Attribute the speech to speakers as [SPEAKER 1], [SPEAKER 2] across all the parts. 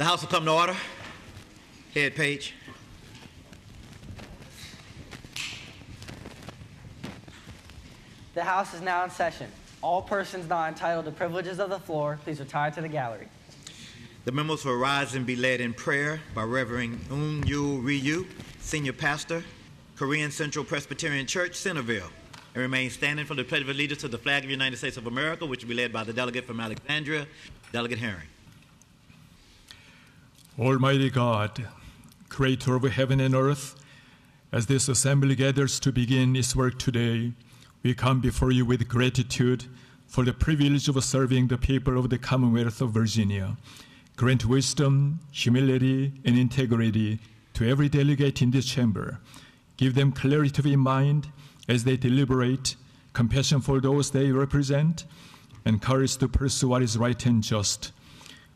[SPEAKER 1] The House will come to order. Head page.
[SPEAKER 2] The House is now in session. All persons not entitled to privileges of the floor, please retire to the gallery.
[SPEAKER 1] The members will rise and be led in prayer by Reverend Eun Yul Ryu, Senior Pastor, Korean Central Presbyterian Church, Centerville, and remain standing for the pledge of allegiance to the flag of the United States of America, which will be led by the delegate from Alexandria, Delegate Herring.
[SPEAKER 3] Almighty God, Creator of heaven and earth, as this assembly gathers to begin its work today, we come before you with gratitude for the privilege of serving the people of the Commonwealth of Virginia. Grant wisdom, humility, and integrity to every delegate in this chamber. Give them clarity of mind as they deliberate, compassion for those they represent, and courage to pursue what is right and just.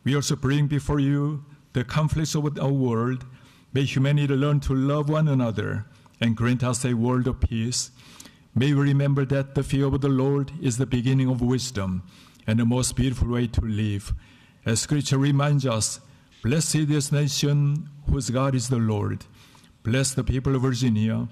[SPEAKER 3] We also bring before you the conflicts of our world. May humanity learn to love one another and grant us a world of peace. May we remember that the fear of the Lord is the beginning of wisdom and the most beautiful way to live. As Scripture reminds us, blessed is this nation whose God is the Lord. Bless the people of Virginia.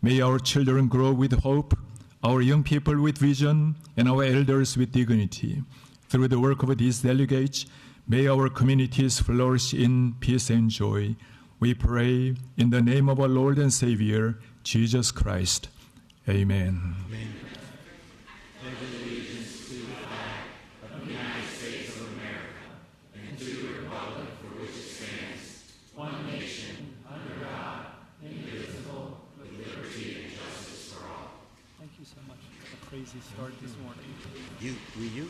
[SPEAKER 3] May our children grow with hope, our young people with vision, and our elders with dignity. Through the work of these delegates, may our communities flourish in peace and joy. We pray in the name of our Lord and Savior, Jesus Christ. Amen.
[SPEAKER 1] Amen.
[SPEAKER 4] Crazy start this morning.
[SPEAKER 1] You?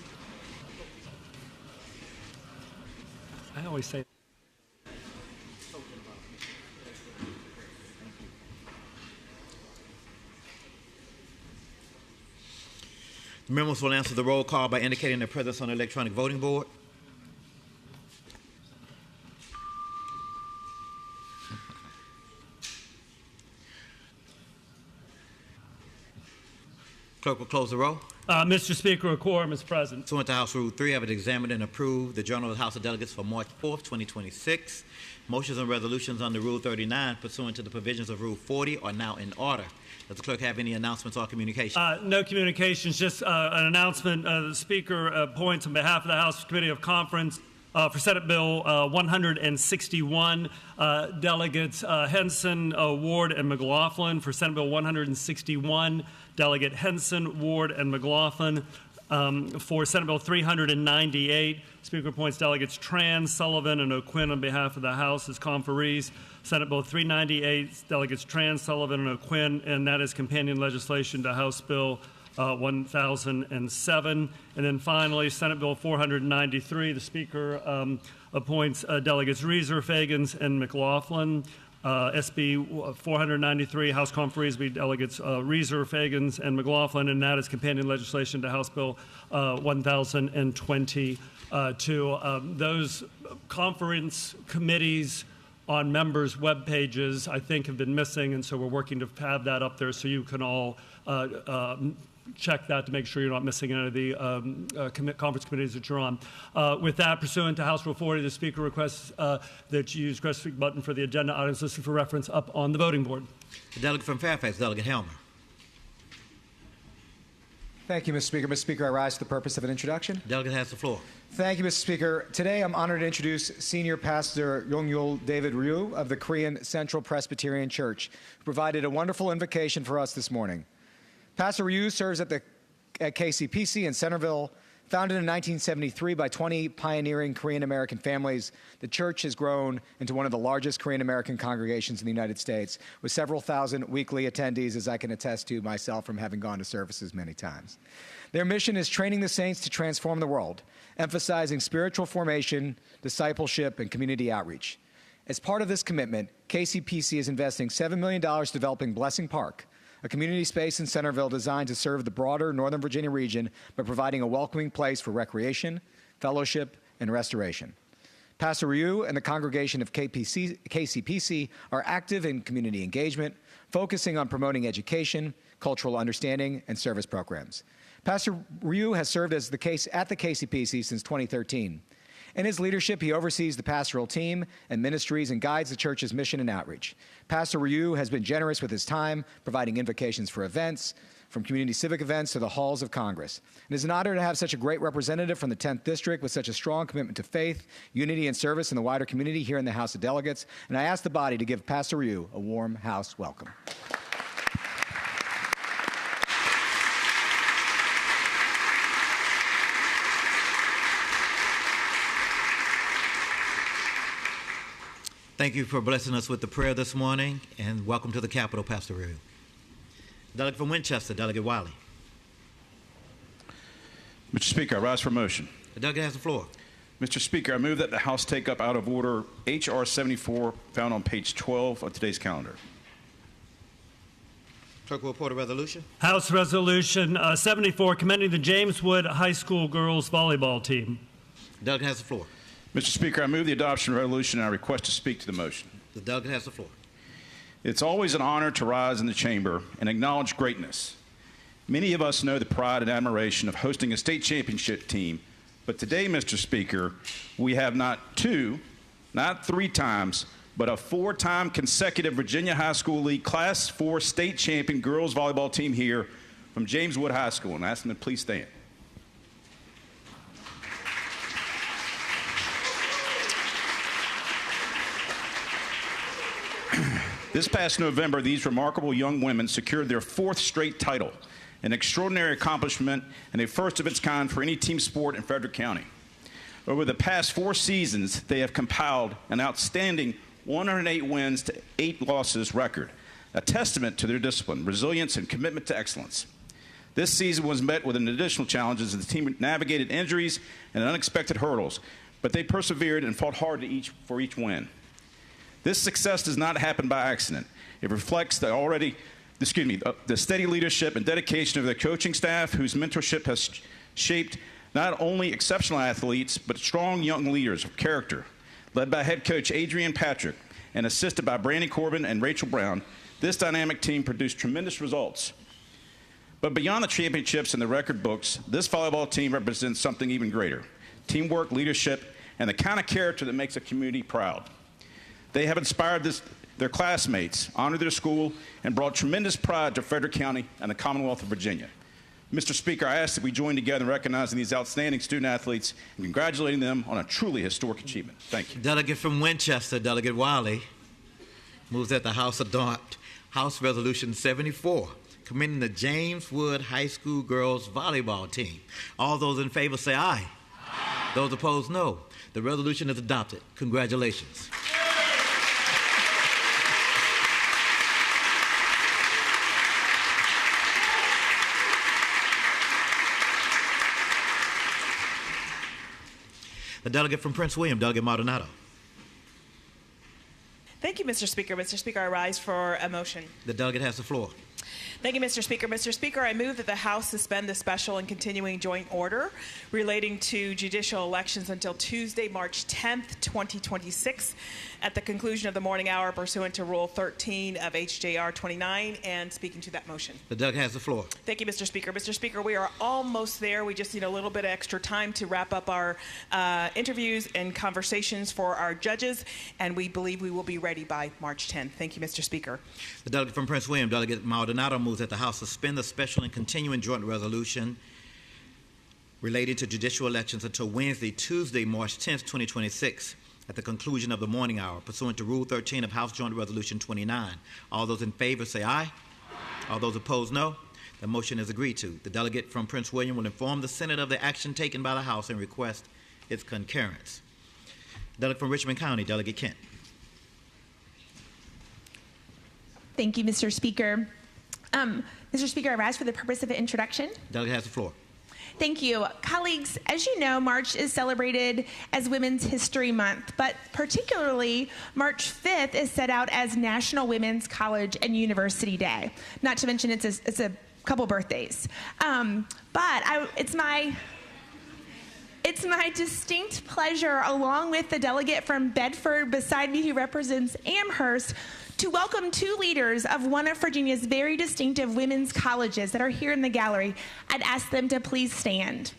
[SPEAKER 4] I always say.
[SPEAKER 1] The members will answer the roll call by indicating their presence on the electronic voting board. Clerk will close the roll.
[SPEAKER 4] Mr. Speaker, a quorum is present.
[SPEAKER 1] Pursuant to House Rule 3, I have it examined and approved the Journal of the House of Delegates for March 4th, 2026. Motions and resolutions under Rule 39 pursuant to the provisions of Rule 40 are now in order. Does the clerk have any announcements or communications?
[SPEAKER 4] No communications, just an announcement. The Speaker appoints on behalf of the House Committee of Conference for Senate Bill 161, Delegates Henson, Ward, and McLaughlin. For Senate Bill 161, Delegate Henson, Ward, and McLaughlin. For Senate Bill 398, Speaker appoints Delegates Tran, Sullivan, and O'Quinn on behalf of the House as conferees. Senate Bill 398, Delegates Tran, Sullivan, and O'Quinn, and that is companion legislation to House Bill 1007. And then finally, Senate Bill 493, the Speaker appoints Delegates Reeser, Fagans, and McLaughlin. SB 493, House conferees be Delegates Reeser, Fagans, and McLaughlin, and that is companion legislation to House Bill 1022. Those conference committees on members' web pages, I think, have been missing, and so we're working to have that up there so you can all check that to make sure you're not missing any of the conference committees that you're on. With that, pursuant to House Rule 40, the Speaker requests that you use the request speak button for the agenda items listed for reference up on the voting board.
[SPEAKER 1] The delegate from Fairfax, Delegate Helmer.
[SPEAKER 5] Thank you, Mr. Speaker. Mr. Speaker, I rise for the purpose of an introduction.
[SPEAKER 1] The delegate has the floor.
[SPEAKER 5] Thank you, Mr. Speaker. Today, I'm honored to introduce Senior Pastor Yongyul David Ryu of the Korean Central Presbyterian Church, who provided a wonderful invocation for us this morning. Pastor Ryu serves at KCPC in Centerville. Founded in 1973 by 20 pioneering Korean-American families, the church has grown into one of the largest Korean-American congregations in the United States, with several thousand weekly attendees, as I can attest to myself from having gone to services many times. Their mission is training the saints to transform the world, emphasizing spiritual formation, discipleship, and community outreach. As part of this commitment, KCPC is investing $7 million developing Blessing Park, a community space in Centerville designed to serve the broader Northern Virginia region by providing a welcoming place for recreation, fellowship, and restoration. Pastor Ryu and the congregation of KCPC are active in community engagement, focusing on promoting education, cultural understanding, and service programs. Pastor Ryu has served as at the KCPC since 2013. In his leadership, he oversees the pastoral team and ministries and guides the church's mission and outreach. Pastor Ryu has been generous with his time, providing invitations for events, from community civic events to the halls of Congress. It is an honor to have such a great representative from the 10th District with such a strong commitment to faith, unity, and service in the wider community here in the House of Delegates. And I ask the body to give Pastor Ryu a warm House welcome.
[SPEAKER 1] Thank you for blessing us with the prayer this morning, and welcome to the Capitol, Pastor Ryu. Delegate from Winchester, Delegate Wiley.
[SPEAKER 6] Mr. Speaker, I rise for motion.
[SPEAKER 1] The delegate has the floor.
[SPEAKER 6] Mr. Speaker, I move that the House take up out of order H.R. 74, found on page 12 of today's calendar.
[SPEAKER 1] Clerk will report a resolution.
[SPEAKER 4] House Resolution 74, commending the James Wood High School girls volleyball team.
[SPEAKER 1] The delegate has the floor.
[SPEAKER 6] Mr. Speaker, I move the adoption of the resolution, and I request to speak to the motion.
[SPEAKER 1] The delegate has the floor.
[SPEAKER 6] It's always an honor to rise in the chamber and acknowledge greatness. Many of us know the pride and admiration of hosting a state championship team, but today, Mr. Speaker, we have not two, not three times, but a four-time consecutive Virginia High School League Class 4 state champion girls volleyball team here from James Wood High School, and I ask them to please stand. This past November, these remarkable young women secured their fourth straight title, an extraordinary accomplishment and a first of its kind for any team sport in Frederick County. Over the past 4 seasons, they have compiled an outstanding 108 wins to 8 losses record, a testament to their discipline, resilience, and commitment to excellence. This season was met with an additional challenges as the team navigated injuries and unexpected hurdles, but they persevered and fought hard for each win. This success does not happen by accident. It reflects the steady leadership and dedication of the coaching staff, whose mentorship has shaped not only exceptional athletes, but strong young leaders of character. Led by head coach Adrian Patrick and assisted by Brandy Corbin and Rachel Brown, this dynamic team produced tremendous results. But beyond the championships and the record books, this volleyball team represents something even greater: teamwork, leadership, and the kind of character that makes a community proud. They have inspired their classmates, honored their school, and brought tremendous pride to Frederick County and the Commonwealth of Virginia. Mr. Speaker, I ask that we join together in recognizing these outstanding student athletes and congratulating them on a truly historic achievement. Thank you.
[SPEAKER 1] Delegate from Winchester, Delegate Wiley, moves that the House adopt House Resolution 74, commending the James Wood High School girls volleyball team. All those in favor say aye. Aye. Those opposed, no. The resolution is adopted. Congratulations. The delegate from Prince William, Delegate Maldonado.
[SPEAKER 7] Thank you, Mr. Speaker. Mr. Speaker, I rise for a motion.
[SPEAKER 1] The delegate has the floor.
[SPEAKER 7] Thank you, Mr. Speaker. Mr. Speaker, I move that the House suspend the special and continuing joint order relating to judicial elections until Tuesday, March 10th, 2026, at the conclusion of the morning hour pursuant to Rule 13 of HJR 29, and speaking to that motion.
[SPEAKER 1] The delegate has the floor.
[SPEAKER 7] Thank you, Mr. Speaker. Mr. Speaker, we are almost there. We just need a little bit of extra time to wrap up our interviews and conversations for our judges, and we believe we will be ready by March 10th. Thank you, Mr. Speaker.
[SPEAKER 1] The delegate from Prince William, Delegate Maldonado, moves that the House suspend the special and continuing joint resolution related to judicial elections until Wednesday, Tuesday, March 10th, 2026, at the conclusion of the morning hour, pursuant to Rule 13 of House Joint Resolution 29. All those in favor say aye. Aye. All those opposed, no. The motion is agreed to. The delegate from Prince William will inform the Senate of the action taken by the House and request its concurrence. Delegate from Richmond County, Delegate Kent.
[SPEAKER 8] Thank you, Mr. Speaker. Mr. Speaker, I rise for the purpose of an introduction.
[SPEAKER 1] Delegate has the floor.
[SPEAKER 8] Thank you. Colleagues, as you know, March is celebrated as Women's History Month, but particularly March 5th is set out as National Women's College and University Day. Not to mention it's a couple birthdays. It's my distinct pleasure, along with the delegate from Bedford beside me who represents Amherst, to welcome 2 leaders of one of Virginia's very distinctive women's colleges that are here in the gallery. I'd ask them to please stand.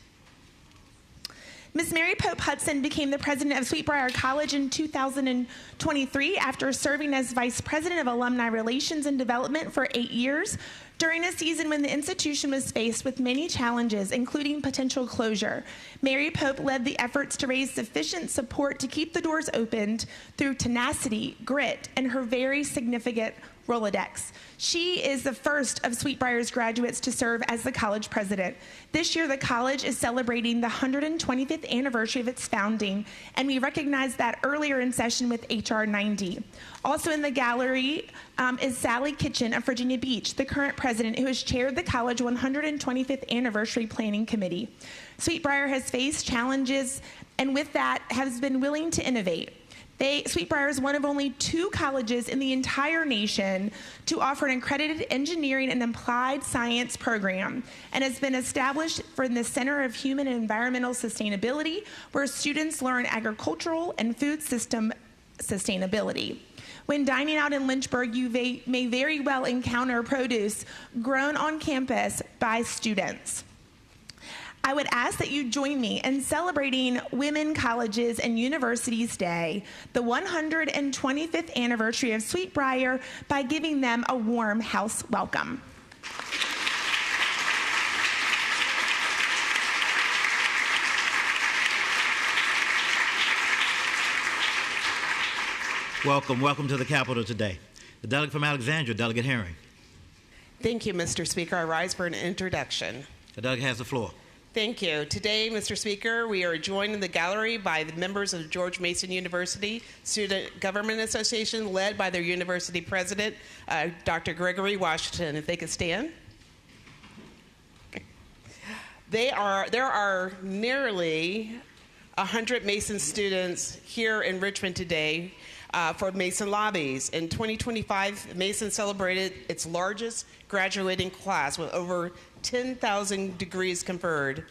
[SPEAKER 8] Ms. Mary Pope Hudson became the president of Sweetbriar College in 2023 after serving as vice president of alumni relations and development for 8 years, during a season when the institution was faced with many challenges, including potential closure. Mary Pope led the efforts to raise sufficient support to keep the doors opened through tenacity, grit, and her very significant Rolodex. She is the first of Sweetbriar's graduates to serve as the college president. This year, the college is celebrating the 125th anniversary of its founding, and we recognized that earlier in session with HR 90. Also in the gallery is Sally Kitchen of Virginia Beach, the current president, who has chaired the college 125th anniversary planning committee. Sweetbriar has faced challenges, and with that, has been willing to innovate. Sweetbriar is one of only 2 colleges in the entire nation to offer an accredited engineering and applied science program, and has been established for the Center of Human and Environmental Sustainability, where students learn agricultural and food system sustainability. When dining out in Lynchburg, you may very well encounter produce grown on campus by students. I would ask that you join me in celebrating Women Colleges and Universities Day, the 125th anniversary of Sweetbriar, by giving them a warm house welcome.
[SPEAKER 1] Welcome to the Capitol today. The delegate from Alexandria, Delegate Herring.
[SPEAKER 9] Thank you, Mr. Speaker. I rise for an introduction.
[SPEAKER 1] The delegate has the floor.
[SPEAKER 9] Thank you. Today, Mr. Speaker, we are joined in the gallery by the members of George Mason University Student Government Association, led by their university president, Dr. Gregory Washington. If they could stand. There are nearly 100 Mason students here in Richmond today for Mason lobbies. In 2025, Mason celebrated its largest graduating class with over 10,000 degrees conferred.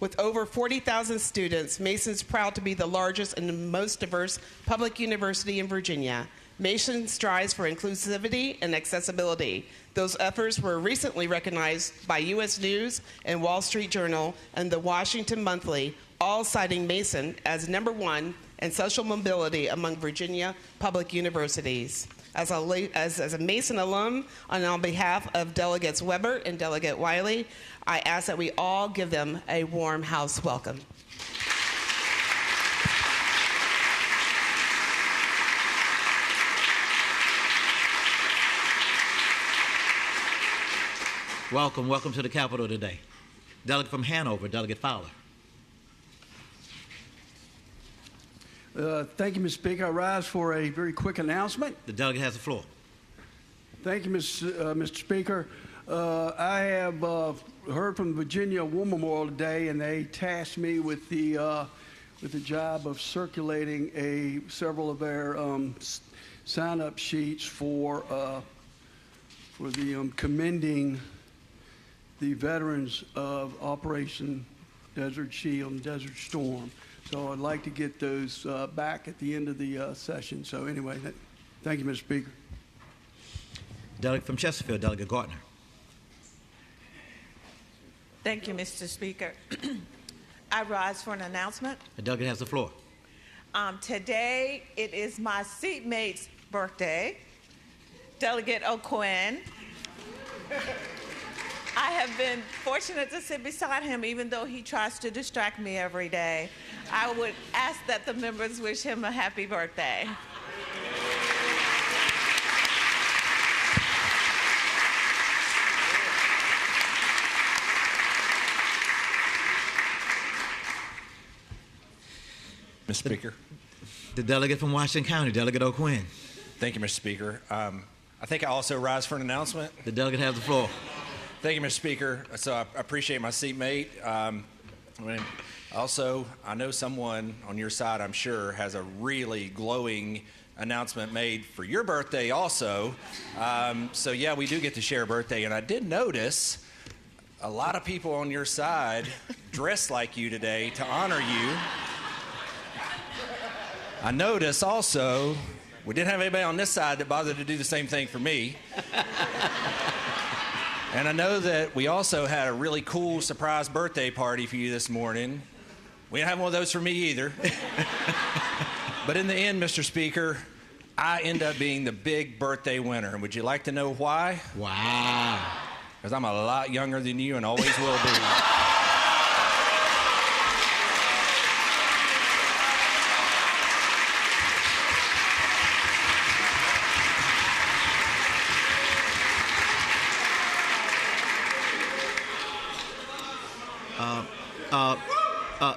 [SPEAKER 9] With over 40,000 students, Mason's proud to be the largest and the most diverse public university in Virginia. Mason strives for inclusivity and accessibility. Those efforts were recently recognized by U.S. News and Wall Street Journal and the Washington Monthly, all citing Mason as #1 in social mobility among Virginia public universities. As a Mason alum, and on behalf of Delegates Weber and Delegate Wiley, I ask that we all give them a warm house welcome.
[SPEAKER 1] Welcome to the Capitol today. Delegate from Hanover, Delegate Fowler.
[SPEAKER 10] Thank you, Mr. Speaker. I rise for a very quick announcement.
[SPEAKER 1] The delegate has the floor.
[SPEAKER 10] Thank you, Mr. Speaker. I have heard from the Virginia War Memorial today, and they tasked me with the job of circulating several of their sign-up sheets for the commending the veterans of Operation Desert Shield and Desert Storm. So I'd like to get those back at the end of the session. So anyway, thank you, Mr. Speaker.
[SPEAKER 1] Delegate from Chesterfield, Delegate Gardner.
[SPEAKER 11] Thank you, Mr. Speaker. I rise for an announcement.
[SPEAKER 1] The delegate has the floor.
[SPEAKER 11] Today, it is my seatmate's birthday, Delegate O'Quinn. I have been fortunate to sit beside him, even though he tries to distract me every day. I would ask that the members wish him a happy birthday.
[SPEAKER 12] Mr. Speaker.
[SPEAKER 1] The delegate from Washington County, Delegate O'Quinn.
[SPEAKER 12] Thank you, Mr. Speaker. I think I also rise for an announcement.
[SPEAKER 1] The delegate has the floor.
[SPEAKER 12] Thank you, Mr. Speaker. So I appreciate my seatmate. Also, I know someone on your side, I'm sure, has a really glowing announcement made for your birthday also. So yeah, we do get to share a birthday. And I did notice a lot of people on your side dressed like you today to honor you. I notice also we didn't have anybody on this side that bothered to do the same thing for me. And I know that we also had a really cool surprise birthday party for you this morning We don't have one of those for me either. But in the end, Mr. Speaker, I end up being the big birthday winner. And would you like to know why?
[SPEAKER 1] Wow.
[SPEAKER 12] Because I'm a lot younger than you and always will be.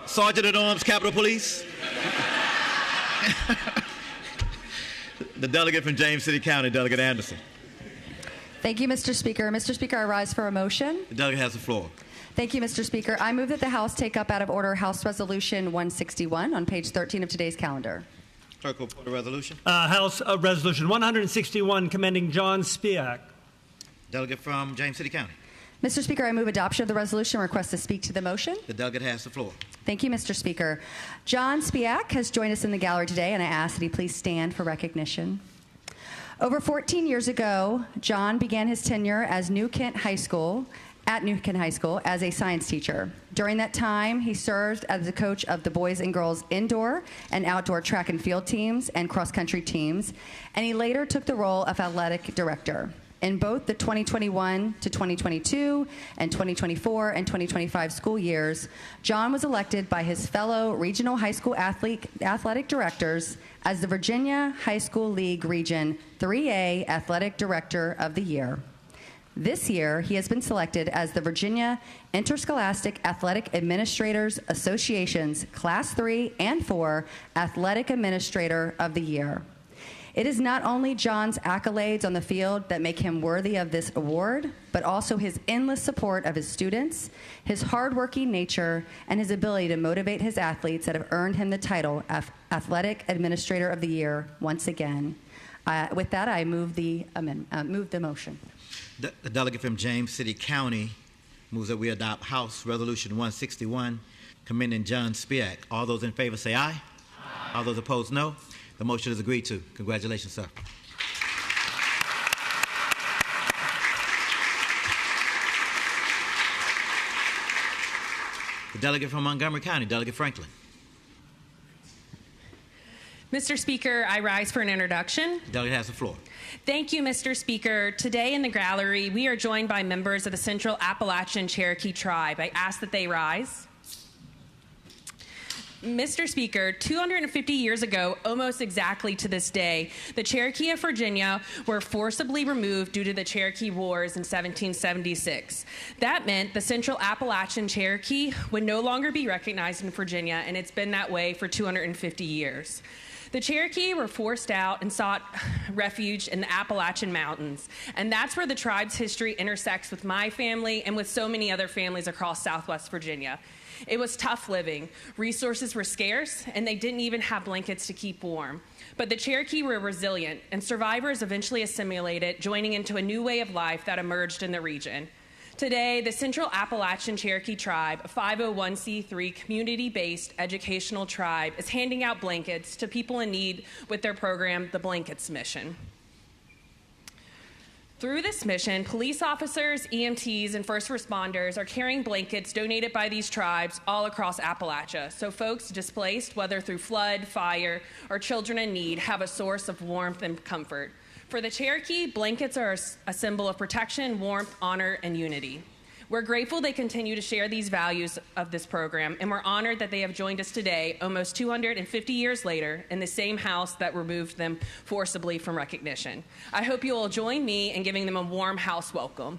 [SPEAKER 1] Sergeant at Arms, Capitol Police. The delegate from James City County, Delegate Anderson.
[SPEAKER 13] Thank you, Mr. Speaker. Mr. Speaker, I rise for a motion.
[SPEAKER 1] The delegate has the floor.
[SPEAKER 13] Thank you, Mr. Speaker. I move that the House take up out of order House Resolution 161 on page 13 of today's calendar.
[SPEAKER 1] Clerk will report the resolution.
[SPEAKER 4] House Resolution 161 commending John Spiak.
[SPEAKER 1] Delegate from James City County.
[SPEAKER 13] Mr. Speaker, I move adoption of the resolution and request to speak to the motion.
[SPEAKER 1] The delegate has the floor.
[SPEAKER 13] Thank you, Mr. Speaker. John Spiak has joined us in the gallery today, and I ask that he please stand for recognition. Over 14 years ago, John began his tenure as New Kent High School as a science teacher. During that time, he served as the coach of the boys and girls indoor and outdoor track and field teams and cross-country teams, and he later took the role of athletic director. In both the 2021 to 2022 and 2024 and 2025 school years, John was elected by his fellow regional high school athletic directors as the Virginia High School League Region 3A Athletic Director of the Year. This year, he has been selected as the Virginia Interscholastic Athletic Administrators Association's Class 3 and 4 Athletic Administrator of the Year. It is not only John's accolades on the field that make him worthy of this award, but also his endless support of his students, his hardworking nature, and his ability to motivate his athletes that have earned him the title of Athletic Administrator of the Year once again. With that, I move the motion.
[SPEAKER 1] The delegate from James City County moves that we adopt House Resolution 161 commending John Spiak. All those in favor say aye. Aye. All those opposed, no. The motion is agreed to. Congratulations, sir. The delegate from Montgomery County, Delegate Franklin.
[SPEAKER 14] Mr. Speaker, I rise for an introduction.
[SPEAKER 1] The delegate has the floor.
[SPEAKER 14] Thank you, Mr. Speaker. Today in the gallery, we are joined by members of the Central Appalachian Cherokee Tribe. I ask that they rise. Mr. Speaker, 250 years ago, almost exactly to this day, the Cherokee of Virginia were forcibly removed due to the Cherokee Wars in 1776. That meant the Central Appalachian Cherokee would no longer be recognized in Virginia, and it's been that way for 250 years. The Cherokee were forced out and sought refuge in the Appalachian Mountains, and that's where the tribe's history intersects with my family and with so many other families across Southwest Virginia. It was tough living. Resources were scarce, and they didn't even have blankets to keep warm. But the Cherokee were resilient, and survivors eventually assimilated, joining into a new way of life that emerged in the region. Today, the Central Appalachian Cherokee Tribe, a 501c3 community-based educational tribe, is handing out blankets to people in need with their program, the Blankets Mission. Through this mission, police officers, EMTs, and first responders are carrying blankets donated by these tribes all across Appalachia, so folks displaced, whether through flood, fire, or children in need, have a source of warmth and comfort. For the Cherokee, blankets are a symbol of protection, warmth, honor, and unity. We're grateful they continue to share these values of this program, and we're honored that they have joined us today, almost 250 years later, in the same house that removed them forcibly from recognition. I hope you will join me in giving them a warm house welcome.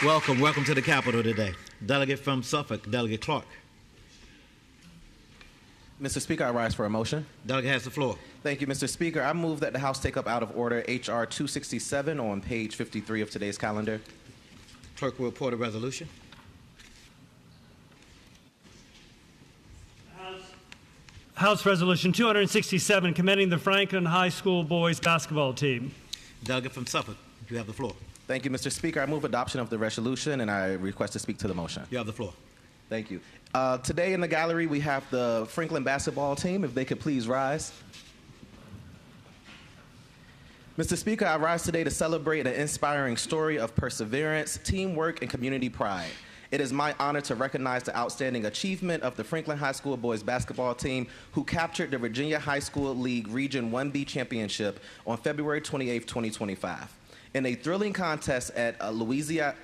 [SPEAKER 1] Welcome to the Capitol today. Delegate from Suffolk, Delegate Clark.
[SPEAKER 15] Mr. Speaker, I rise for a motion.
[SPEAKER 1] Delegate has the floor.
[SPEAKER 15] Thank you, Mr. Speaker. I move that the House take up out of order H.R. 267 on page 53 of today's calendar.
[SPEAKER 1] Clerk will report a resolution.
[SPEAKER 4] House Resolution 267 commending the Franklin High School boys basketball team.
[SPEAKER 1] Delegate from Suffolk, you have the floor.
[SPEAKER 15] Thank you, Mr. Speaker. I move adoption of the resolution, and I request to speak to the motion.
[SPEAKER 1] You have the floor.
[SPEAKER 15] Thank you. Today in the gallery, we have the Franklin basketball team. If they could please rise. Mr. Speaker, I rise today to celebrate an inspiring story of perseverance, teamwork, and community pride. It is my honor to recognize the outstanding achievement of the Franklin High School boys basketball team who captured the Virginia High School League Region 1B championship on February 28, 2025. In a thrilling contest at Louisa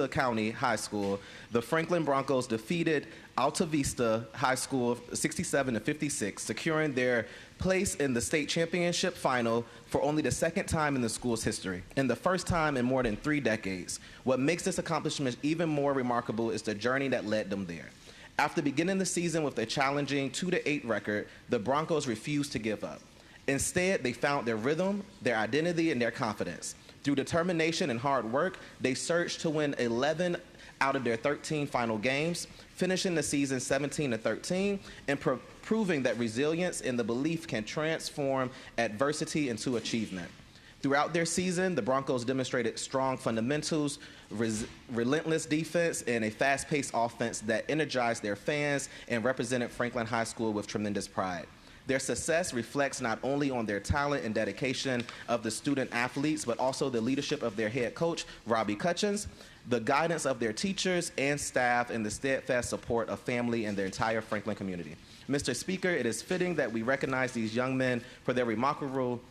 [SPEAKER 15] County High School, the Franklin Broncos defeated Alta Vista High School 67-56, securing their place in the state championship final for only the second time in the school's history, and the first time in more than 3 decades. What makes this accomplishment even more remarkable is the journey that led them there. After beginning the season with a challenging 2-8 record, the Broncos refused to give up. Instead, they found their rhythm, their identity, and their confidence. Through determination and hard work, they surged to win 11 out of their 13 final games, finishing the season 17-13, and proving that resilience and the belief can transform adversity into achievement. Throughout their season, the Broncos demonstrated strong fundamentals, relentless defense, and a fast-paced offense that energized their fans and represented Franklin High School with tremendous pride. Their success reflects not only on their talent and dedication of the student athletes, but also the leadership of their head coach, Robbie Cutchins, the guidance of their teachers and staff, and the steadfast support of family and the entire Franklin community. Mr. Speaker, it is fitting that we recognize these young men for their remarkable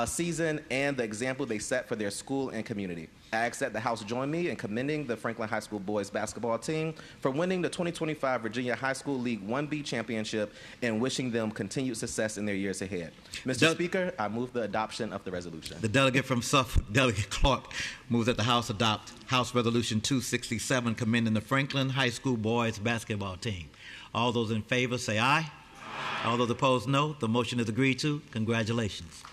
[SPEAKER 15] season and the example they set for their school and community. I ask that the House join me in commending the Franklin High School boys basketball team for winning the 2025 Virginia High School League 1B championship and wishing them continued success in their years ahead. Mr. Speaker, I move the adoption of the resolution.
[SPEAKER 1] The delegate from Suffolk, Delegate Clark, moves that the House adopt House Resolution 267 commending the Franklin High School boys basketball team. All those in favor say aye. Aye. All those opposed, no. The motion is agreed to. Congratulations.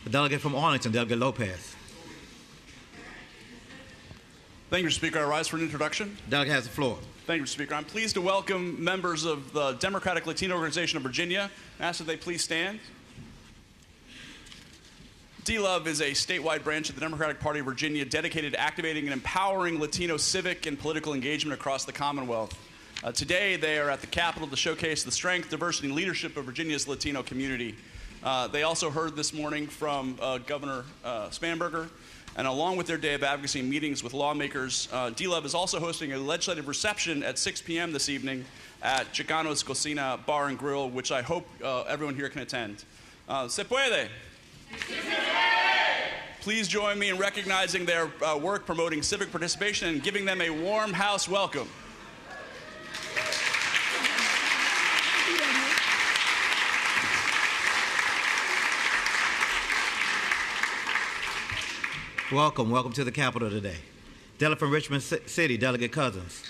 [SPEAKER 1] The delegate from Arlington, Delegate Lopez.
[SPEAKER 16] Thank you, Mr. Speaker. I rise for an introduction.
[SPEAKER 1] Delegate has the floor.
[SPEAKER 16] Thank you, Mr. Speaker. I'm pleased to welcome members of the Democratic Latino Organization of Virginia. I ask that they please stand. D-Love is a statewide branch of the Democratic Party of Virginia dedicated to activating and empowering Latino civic and political engagement across the Commonwealth. Today, they are at the Capitol to showcase the strength, diversity, and leadership of Virginia's Latino community. They also heard this morning from Governor Spanberger, and along with their day of advocacy and meetings with lawmakers, D-Love is also hosting a legislative reception at 6 p.m. this evening at Chicano's Cocina Bar and Grill, which I hope everyone here can attend. Se puede. Please join me in recognizing their work promoting civic participation and giving them a warm house welcome.
[SPEAKER 1] Welcome to the Capitol today. Delegate from Richmond City, Delegate Cousins.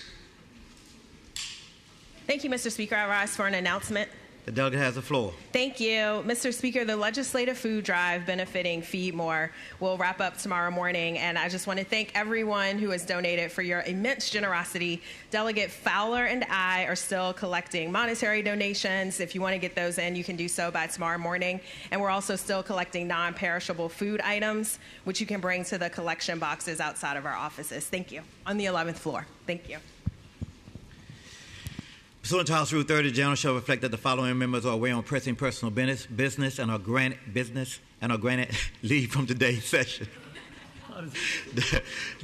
[SPEAKER 17] Thank you, Mr. Speaker. I rise for an announcement.
[SPEAKER 1] The delegate has the floor.
[SPEAKER 17] Thank you. Mr. Speaker, the legislative food drive benefiting Feed More will wrap up tomorrow morning, and I just want to thank everyone who has donated for your immense generosity. Delegate Fowler and I are still collecting monetary donations. If you want to get those in, you can do so by tomorrow morning. And we're also still collecting non-perishable food items, which you can bring to the collection boxes outside of our offices. Thank you. On the 11th floor. Thank you.
[SPEAKER 1] Pursuant to House Rule 30, the general shall reflect that the following members are away on pressing personal business and are granted leave from today's session.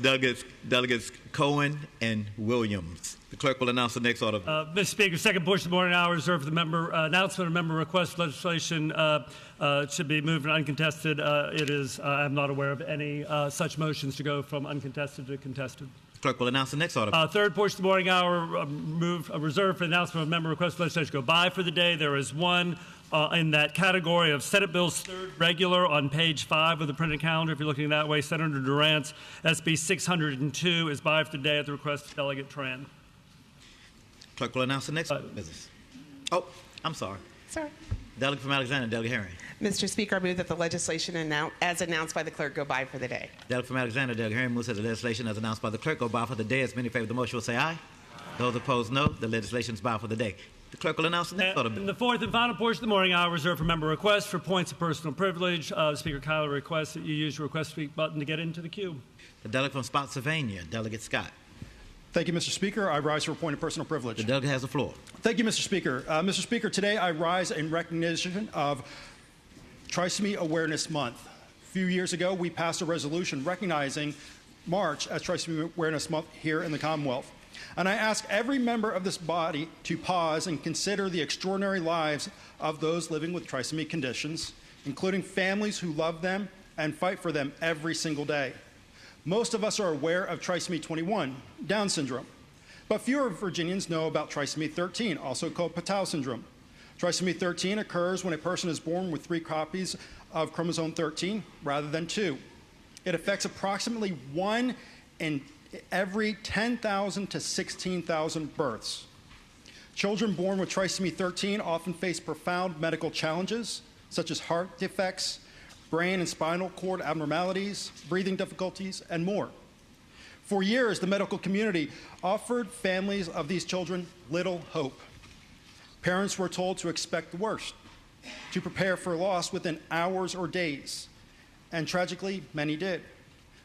[SPEAKER 1] Delegates Cohen and Williams. The clerk will announce the next order.
[SPEAKER 4] Mr. Speaker, second portion of the morning hour reserved for the member announcement of member request legislation should be moved and uncontested. I'm not aware of any such motions to go from uncontested to contested.
[SPEAKER 1] Clerk will announce the next order.
[SPEAKER 4] Third portion of the morning hour reserved for the announcement of member request legislation go by for the day. There is one in that category of Senate Bills third regular on page 5 of the printed calendar. If you're looking that way, Senator Durant's SB 602 is by for the day at the request of Delegate Tran.
[SPEAKER 1] Clerk will announce the next business. Oh, I'm sorry.
[SPEAKER 9] Sorry.
[SPEAKER 1] Delegate from Alexander, Delegate Herring.
[SPEAKER 9] Mr. Speaker, I move that the legislation as announced by the clerk go by for the day.
[SPEAKER 1] Delegate from Alexander, Delegate Herring moves that the legislation as announced by the clerk go by for the day. As many in favor of the motion will say aye. Those opposed, no. The legislation is by for the day. The clerk will announce the next order.
[SPEAKER 4] In the fourth and final portion of the morning, I'll reserve for member requests for points of personal privilege. Speaker Kyler requests that you use your request to speak button to get into the queue.
[SPEAKER 1] The delegate from Spotsylvania, Delegate Scott.
[SPEAKER 18] Thank you, Mr. Speaker. I rise for a point of personal privilege.
[SPEAKER 1] The delegate has the floor.
[SPEAKER 18] Thank you, Mr. Speaker. Mr. Speaker, today I rise in recognition of Trisomy Awareness Month. A few years ago, we passed a resolution recognizing March as Trisomy Awareness Month here in the Commonwealth. And I ask every member of this body to pause and consider the extraordinary lives of those living with trisomy conditions, including families who love them and fight for them every single day. Most of us are aware of trisomy 21, Down syndrome, but fewer Virginians know about trisomy 13, also called Patau syndrome. Trisomy 13 occurs when a person is born with 3 copies of chromosome 13 rather than 2. It affects approximately 1 in every 10,000 to 16,000 births. Children born with trisomy 13 often face profound medical challenges, such as heart defects, brain and spinal cord abnormalities, breathing difficulties, and more. For years, the medical community offered families of these children little hope. Parents were told to expect the worst, to prepare for loss within hours or days, and tragically, many did.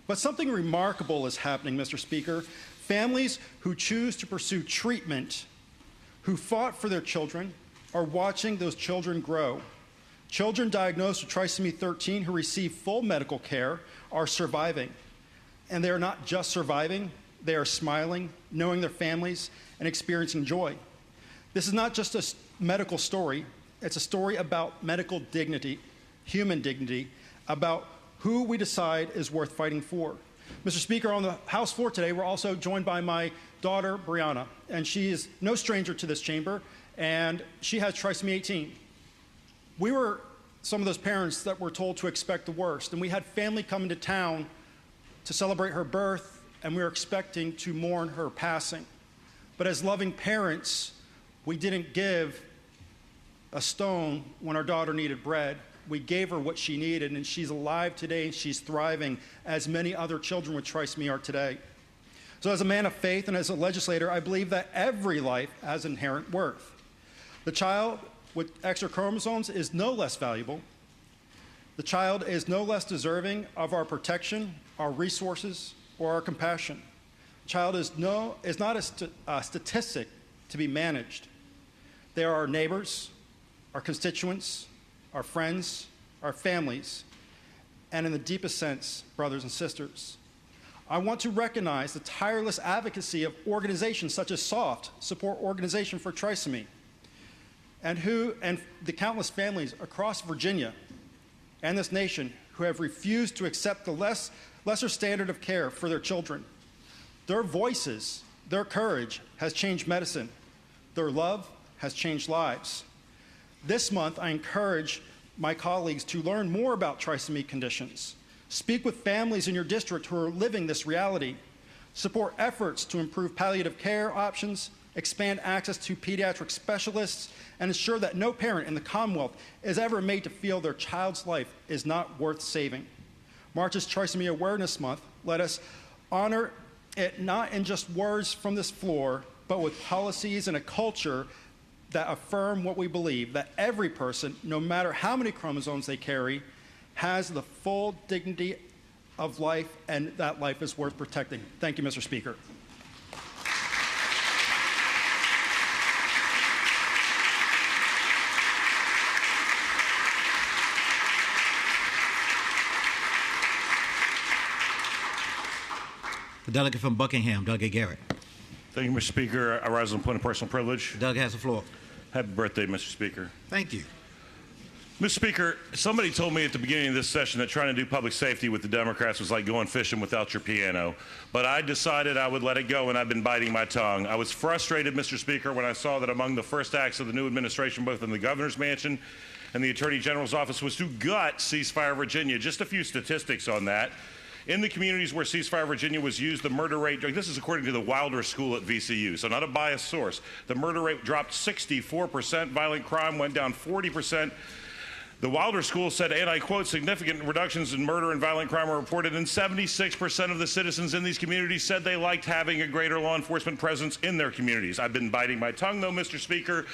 [SPEAKER 18] But something remarkable is happening, Mr. Speaker. Families who choose to pursue treatment, who fought for their children, are watching those children grow. Children diagnosed with trisomy 13 who receive full medical care are surviving. And they are not just surviving, they are smiling, knowing their families, and experiencing joy. This is not just a medical story, it's a story about medical dignity, human dignity, about who we decide is worth fighting for. Mr. Speaker, on the House floor today, we're also joined by my daughter, Brianna, and she is no stranger to this chamber, and she has trisomy 18. We were some of those parents that were told to expect the worst, and we had family come into town to celebrate her birth, and we were expecting to mourn her passing. But as loving parents, we didn't give a stone when our daughter needed bread. We gave her what she needed, and she's alive today, and she's thriving, as many other children with trisomy are today. So as a man of faith and as a legislator, I believe that every life has inherent worth. The child with extra chromosomes is no less valuable. The child is no less deserving of our protection, our resources, or our compassion. The child is not a statistic to be managed. They are our neighbors, our constituents, our friends, our families, and in the deepest sense, brothers and sisters. I want to recognize the tireless advocacy of organizations such as SOFT, Support Organization for Trisomy, and the countless families across Virginia and this nation who have refused to accept the lesser standard of care for their children. Their voices, their courage has changed medicine. Their love has changed lives. This month, I encourage my colleagues to learn more about trisomy conditions. Speak with families in your district who are living this reality. Support efforts to improve palliative care options, expand access to pediatric specialists, and ensure that no parent in the Commonwealth is ever made to feel their child's life is not worth saving. March is Trisomy Awareness Month. Let us honor it not in just words from this floor, but with policies and a culture that affirm what we believe, that every person, no matter how many chromosomes they carry, has the full dignity of life, and that life is worth protecting. Thank you, Mr. Speaker.
[SPEAKER 1] The delegate from Buckingham, Delegate Garrett.
[SPEAKER 19] Thank you, Mr. Speaker. I rise on the point of personal privilege.
[SPEAKER 1] The delegate has the floor.
[SPEAKER 19] Happy birthday, Mr. Speaker.
[SPEAKER 1] Thank you.
[SPEAKER 19] Mr. Speaker, somebody told me at the beginning of this session that trying to do public safety with the Democrats was like going fishing without your piano. But I decided I would let it go, and I've been biting my tongue. I was frustrated, Mr. Speaker, when I saw that among the first acts of the new administration, both in the governor's mansion and the Attorney General's office, was to gut Ceasefire Virginia. Just a few statistics on that. In the communities where Ceasefire Virginia was used, the murder rate, this is according to the Wilder School at VCU, so not a biased source. The murder rate dropped 64%, violent crime went down 40%. The Wilder School said, and I quote, significant reductions in murder and violent crime are reported, and 76% of the citizens in these communities said they liked having a greater law enforcement presence in their communities. I've been biting my tongue, though, Mr. Speaker,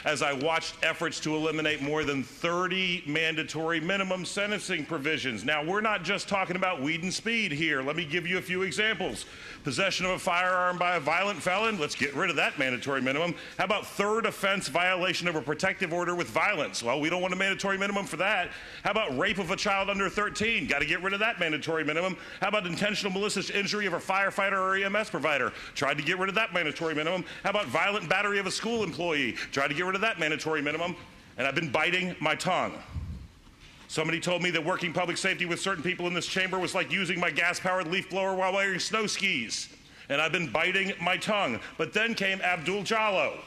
[SPEAKER 19] as I watched efforts to eliminate more than 30 mandatory minimum sentencing provisions. Now, we're not just talking about weed and speed here. Let me give you a few examples. Possession of a firearm by a violent felon, let's get rid of that mandatory minimum. How about third offense violation of a protective order with violence? Well, we don't want a mandatory minimum for that. How about rape of a child under 13? Got to get rid of that mandatory minimum. How about intentional malicious injury of a firefighter or EMS provider? Tried to get rid of that mandatory minimum. How about violent battery of a school employee? Tried to get rid of that mandatory minimum. And I've been biting my tongue. Somebody told me that working public safety with certain people in this chamber was like using my gas-powered leaf blower while wearing snow skis. And I've been biting my tongue. But then came Abdul Jallo.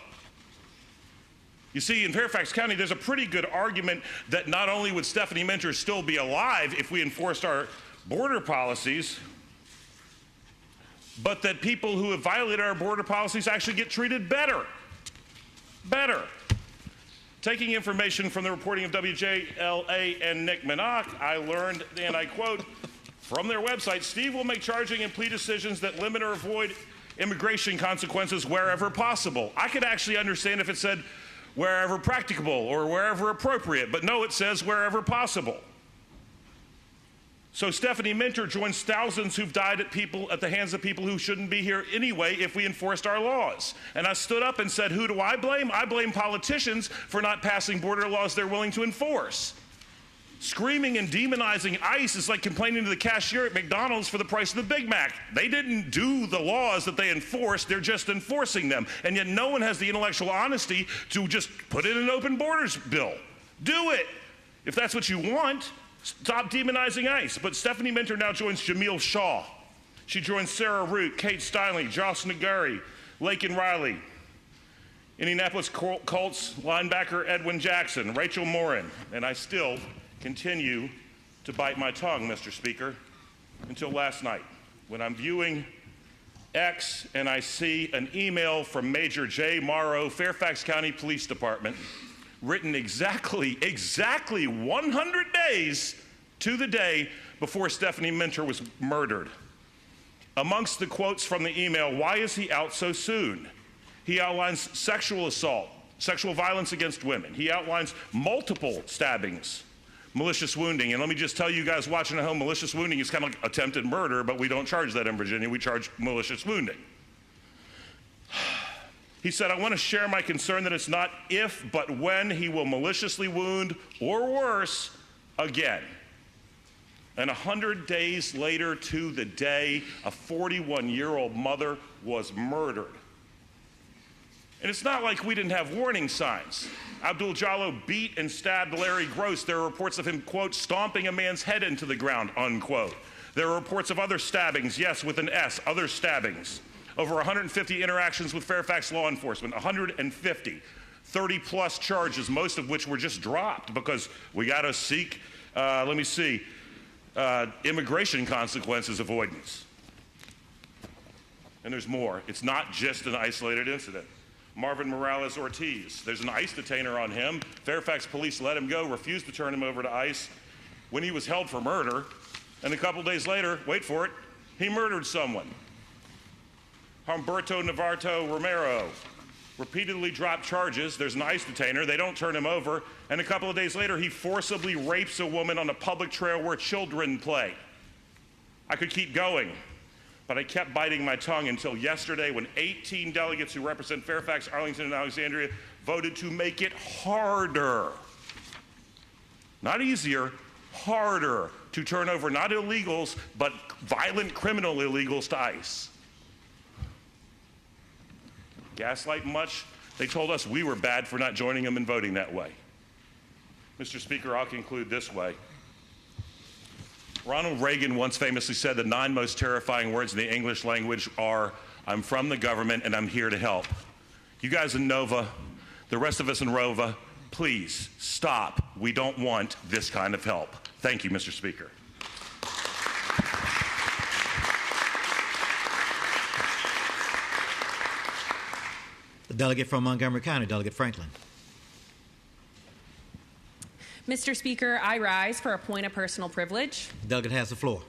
[SPEAKER 19] You see, in Fairfax County, there's a pretty good argument that not only would Stephanie Minter still be alive if we enforced our border policies, but that people who have violated our border policies actually get treated better. Better. Taking information from the reporting of WJLA and Nick Minach, I learned, and I quote, from their website, Steve will make charging and plea decisions that limit or avoid immigration consequences wherever possible. I could actually understand if it said wherever practicable or wherever appropriate, but no, it says wherever possible. So Stephanie Minter joins thousands who've died at the hands of people who shouldn't be here anyway if we enforced our laws. And I stood up and said, who do I blame? I blame politicians for not passing border laws they're willing to enforce. Screaming and demonizing ICE is like complaining to the cashier at McDonald's for the price of the Big Mac. They didn't do the laws that they enforced, they're just enforcing them. And yet no one has the intellectual honesty to just put in an open borders bill. Do it, if that's what you want. Stop demonizing ICE. But Stephanie Minter now joins Jamil Shaw. She joins Sarah Root, Kate Steinle, Josh Nagari, Laken Riley, Indianapolis Colts linebacker Edwin Jackson, Rachel Morin, and I still continue to bite my tongue, Mr. Speaker, until last night when I'm viewing X and I see an email from Major J. Morrow, Fairfax County Police Department, written exactly 100 days to the day before Stephanie Minter was murdered. Amongst the quotes from the email, why is he out so soon? He outlines sexual assault, sexual violence against women. He outlines multiple stabbings, malicious wounding. And let me just tell you guys watching at home, malicious wounding is kind of like attempted murder, but we don't charge that in Virginia. We charge malicious wounding. He said, I want to share my concern that it's not if, but when he will maliciously wound, or worse, again. And 100 days later to the day, a 41-year-old mother was murdered. And it's not like we didn't have warning signs. Abdul Jallo beat and stabbed Larry Gross. There are reports of him, quote, stomping a man's head into the ground, unquote. There are reports of other stabbings, yes, with an S, other stabbings. Over 150 interactions with Fairfax law enforcement, 150, 30-plus charges, most of which were just dropped because we got to seek, immigration consequences avoidance. And there's more. It's not just an isolated incident. Marvin Morales Ortiz, there's an ICE detainer on him. Fairfax police let him go, refused to turn him over to ICE when he was held for murder. And a couple days later, wait for it, he murdered someone. Humberto Navarro Romero repeatedly dropped charges. There's an ICE detainer. They don't turn him over. And a couple of days later, he forcibly rapes a woman on a public trail where children play. I could keep going, but I kept biting my tongue until yesterday when 18 delegates who represent Fairfax, Arlington, and Alexandria voted to make it harder, not easier, harder to turn over not illegals, but violent criminal illegals to ICE. Gaslight much? They told us we were bad for not joining them and voting that way. Mr. Speaker, I'll conclude this way. Ronald Reagan once famously said the 9 most terrifying words in the English language are, I'm from the government and I'm here to help. You guys in Nova, the rest of us in Rova, please stop. We don't want this kind of help. Thank you, Mr. Speaker.
[SPEAKER 1] The delegate from Montgomery County, Delegate Franklin.
[SPEAKER 14] Mr. Speaker, I rise for a point of personal privilege.
[SPEAKER 1] The delegate has the floor.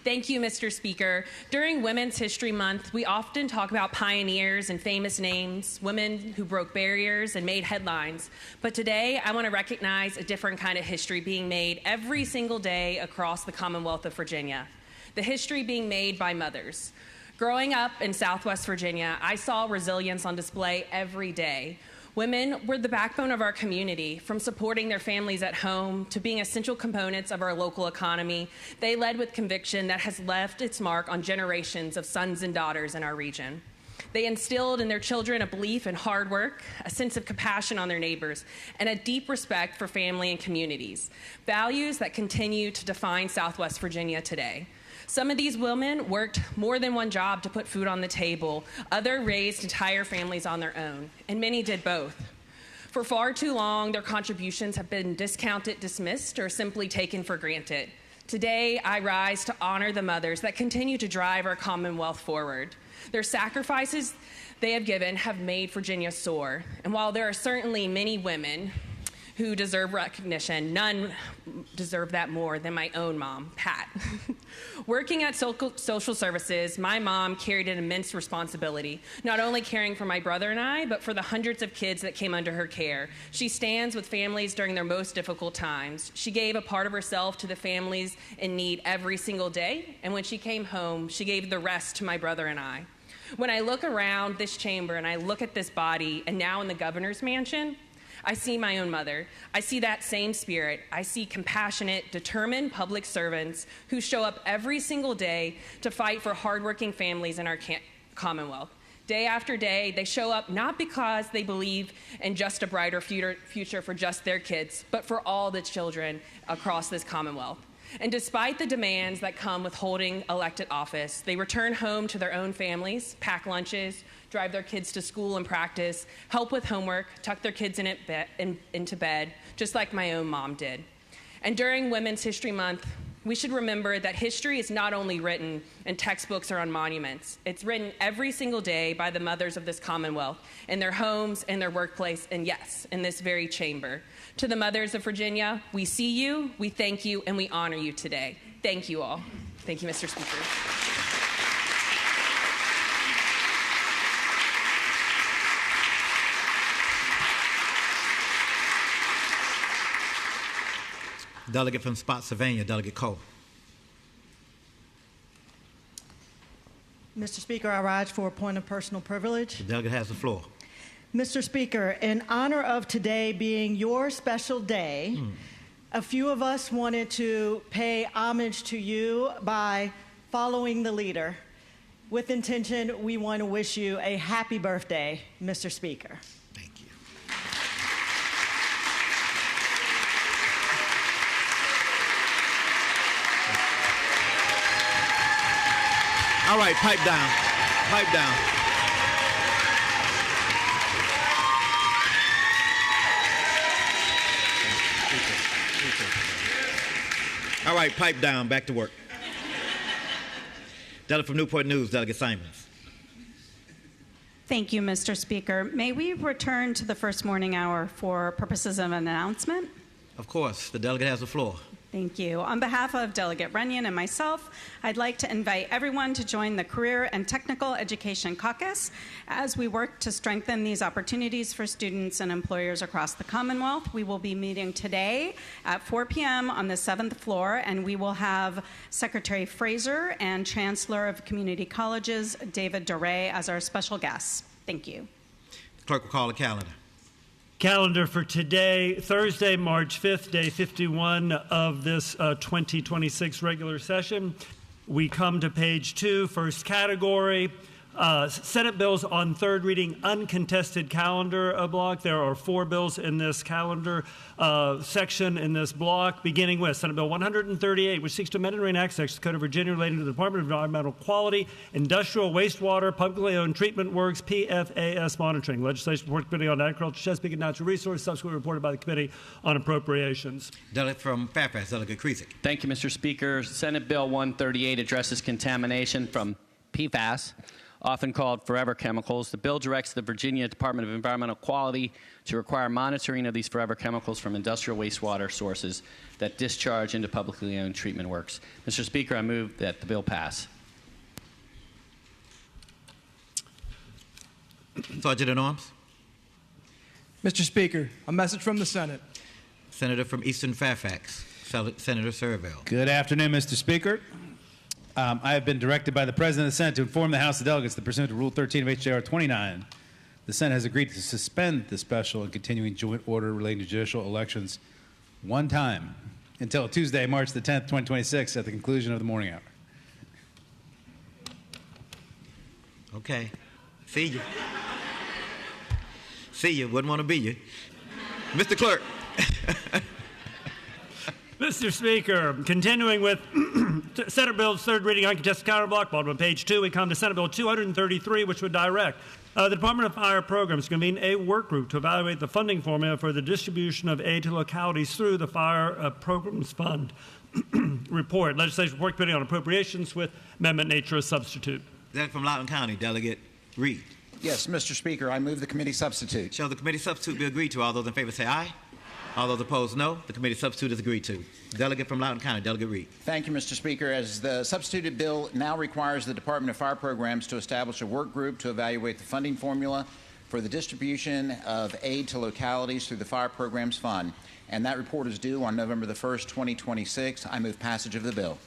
[SPEAKER 14] Thank you, Mr. Speaker. During Women's History Month, we often talk about pioneers and famous names, women who broke barriers and made headlines. But today, I want to recognize a different kind of history being made every single day across the Commonwealth of Virginia. The history being made by mothers. Growing up in Southwest Virginia, I saw resilience on display every day. Women were the backbone of our community, from supporting their families at home to being essential components of our local economy. They led with conviction that has left its mark on generations of sons and daughters in our region. They instilled in their children a belief in hard work, a sense of compassion on their neighbors, and a deep respect for family and communities, values that continue to define Southwest Virginia today. Some of these women worked more than one job to put food on the table. Others raised entire families on their own, and many did both. For far too long, their contributions have been discounted, dismissed, or simply taken for granted. Today, I rise to honor the mothers that continue to drive our Commonwealth forward. Their sacrifices they have given have made Virginia soar. And while there are certainly many women who deserve recognition, none deserve that more than my own mom, Pat. Working at social services, my mom carried an immense responsibility, not only caring for my brother and I, but for the hundreds of kids that came under her care. She stands with families during their most difficult times. She gave a part of herself to the families in need every single day, and when she came home, she gave the rest to my brother and I. When I look around this chamber and I look at this body, and now in the governor's mansion, I see my own mother. I see that same spirit. I see compassionate, determined public servants who show up every single day to fight for hardworking families in our Commonwealth. Day after day, they show up not because they believe in just a brighter future for just their kids, but for all the children across this Commonwealth. And despite the demands that come with holding elected office, they return home to their own families, pack lunches, drive their kids to school and practice, help with homework, tuck their kids into bed, just like my own mom did. And during Women's History Month, we should remember that history is not only written in textbooks or on monuments. It's written every single day by the mothers of this Commonwealth, in their homes, in their workplace, and yes, in this very chamber. To the mothers of Virginia, we see you, we thank you, and we honor you today. Thank you all. Thank you, Mr. Speaker.
[SPEAKER 1] Delegate from Spotsylvania, Delegate Cole.
[SPEAKER 20] Mr. Speaker, I rise for a point of personal privilege.
[SPEAKER 1] The delegate has the floor.
[SPEAKER 20] Mr. Speaker, in honor of today being your special day, a few of us wanted to pay homage to you by following the leader. With intention, we want to wish you a happy birthday, Mr. Speaker.
[SPEAKER 1] All right, pipe down. Pipe down. All right, pipe down. Back to work. Delegate from Newport News, Delegate Simons.
[SPEAKER 21] Thank you, Mr. Speaker. May we return to the first morning hour for purposes of an announcement?
[SPEAKER 1] Of course. The delegate has the floor.
[SPEAKER 21] Thank you. On behalf of Delegate Runyon and myself, I'd like to invite everyone to join the Career and Technical Education Caucus as we work to strengthen these opportunities for students and employers across the Commonwealth. We will be meeting today at 4 p.m. on the 7th floor, and we will have Secretary Fraser and Chancellor of Community Colleges, David Doré, as our special guests. Thank you.
[SPEAKER 1] The clerk will call the calendar.
[SPEAKER 4] Calendar for today, Thursday, March 5th, day 51 of this 2026 regular session. We come to page 2, first category, Senate bills on third reading, uncontested calendar block. There are 4 bills in this calendar section in this block, beginning with Senate Bill 138, which seeks to amend and reenact sections of the Code of Virginia relating to the Department of Environmental Quality, Industrial Wastewater, Publicly Owned Treatment Works, PFAS monitoring. Legislation report Committee on Agriculture, Chesapeake, and Natural Resources, subsequently reported by the Committee on Appropriations.
[SPEAKER 1] Delegate from Fairfax, Delegate Kriesik.
[SPEAKER 22] Thank you, Mr. Speaker. Senate Bill 138 addresses contamination from PFAS.
[SPEAKER 2] often called forever chemicals. The bill directs the Virginia Department of Environmental Quality to require monitoring of these forever chemicals from industrial wastewater sources that discharge into publicly owned treatment works. Mr. Speaker, I move that the bill pass.
[SPEAKER 1] Sergeant at Arms.
[SPEAKER 22] Mr. Speaker, a message from the Senate.
[SPEAKER 1] Senator from Eastern Fairfax, Senator Surville.
[SPEAKER 23] Good afternoon, Mr. Speaker. I have been directed by the President of the Senate to inform the House of Delegates that pursuant to Rule 13 of H.J.R. 29, the Senate has agreed to suspend the special and continuing joint order relating to judicial elections one time until Tuesday, March the 10th, 2026, at the conclusion of the morning hour.
[SPEAKER 1] Okay. See you. See you. Wouldn't want to be you. Mr. Clerk.
[SPEAKER 4] Mr. Speaker, continuing with Senate Bill's third reading uncontested counterblock, bottom of page 2, we come to Senate Bill 233, which would direct the Department of Fire Programs to convene a work group to evaluate the funding formula for the distribution of aid to localities through the Fire Programs Fund. Report. Legislation Report Committee on Appropriations with amendment nature as substitute.
[SPEAKER 1] Delegate from Loudoun County, Delegate Reed.
[SPEAKER 24] Yes, Mr. Speaker, I move the committee substitute.
[SPEAKER 1] Shall the committee substitute be agreed to? All those in favor say aye. All those opposed, no. The committee substitute is agreed to. Delegate from Loudoun County, Delegate Reed.
[SPEAKER 24] Thank you, Mr. Speaker. As the substituted bill now requires the Department of Fire Programs to establish a work group to evaluate the funding formula for the distribution of aid to localities through the Fire Programs Fund, and that report is due on November the 1st, 2026. I move passage of the bill.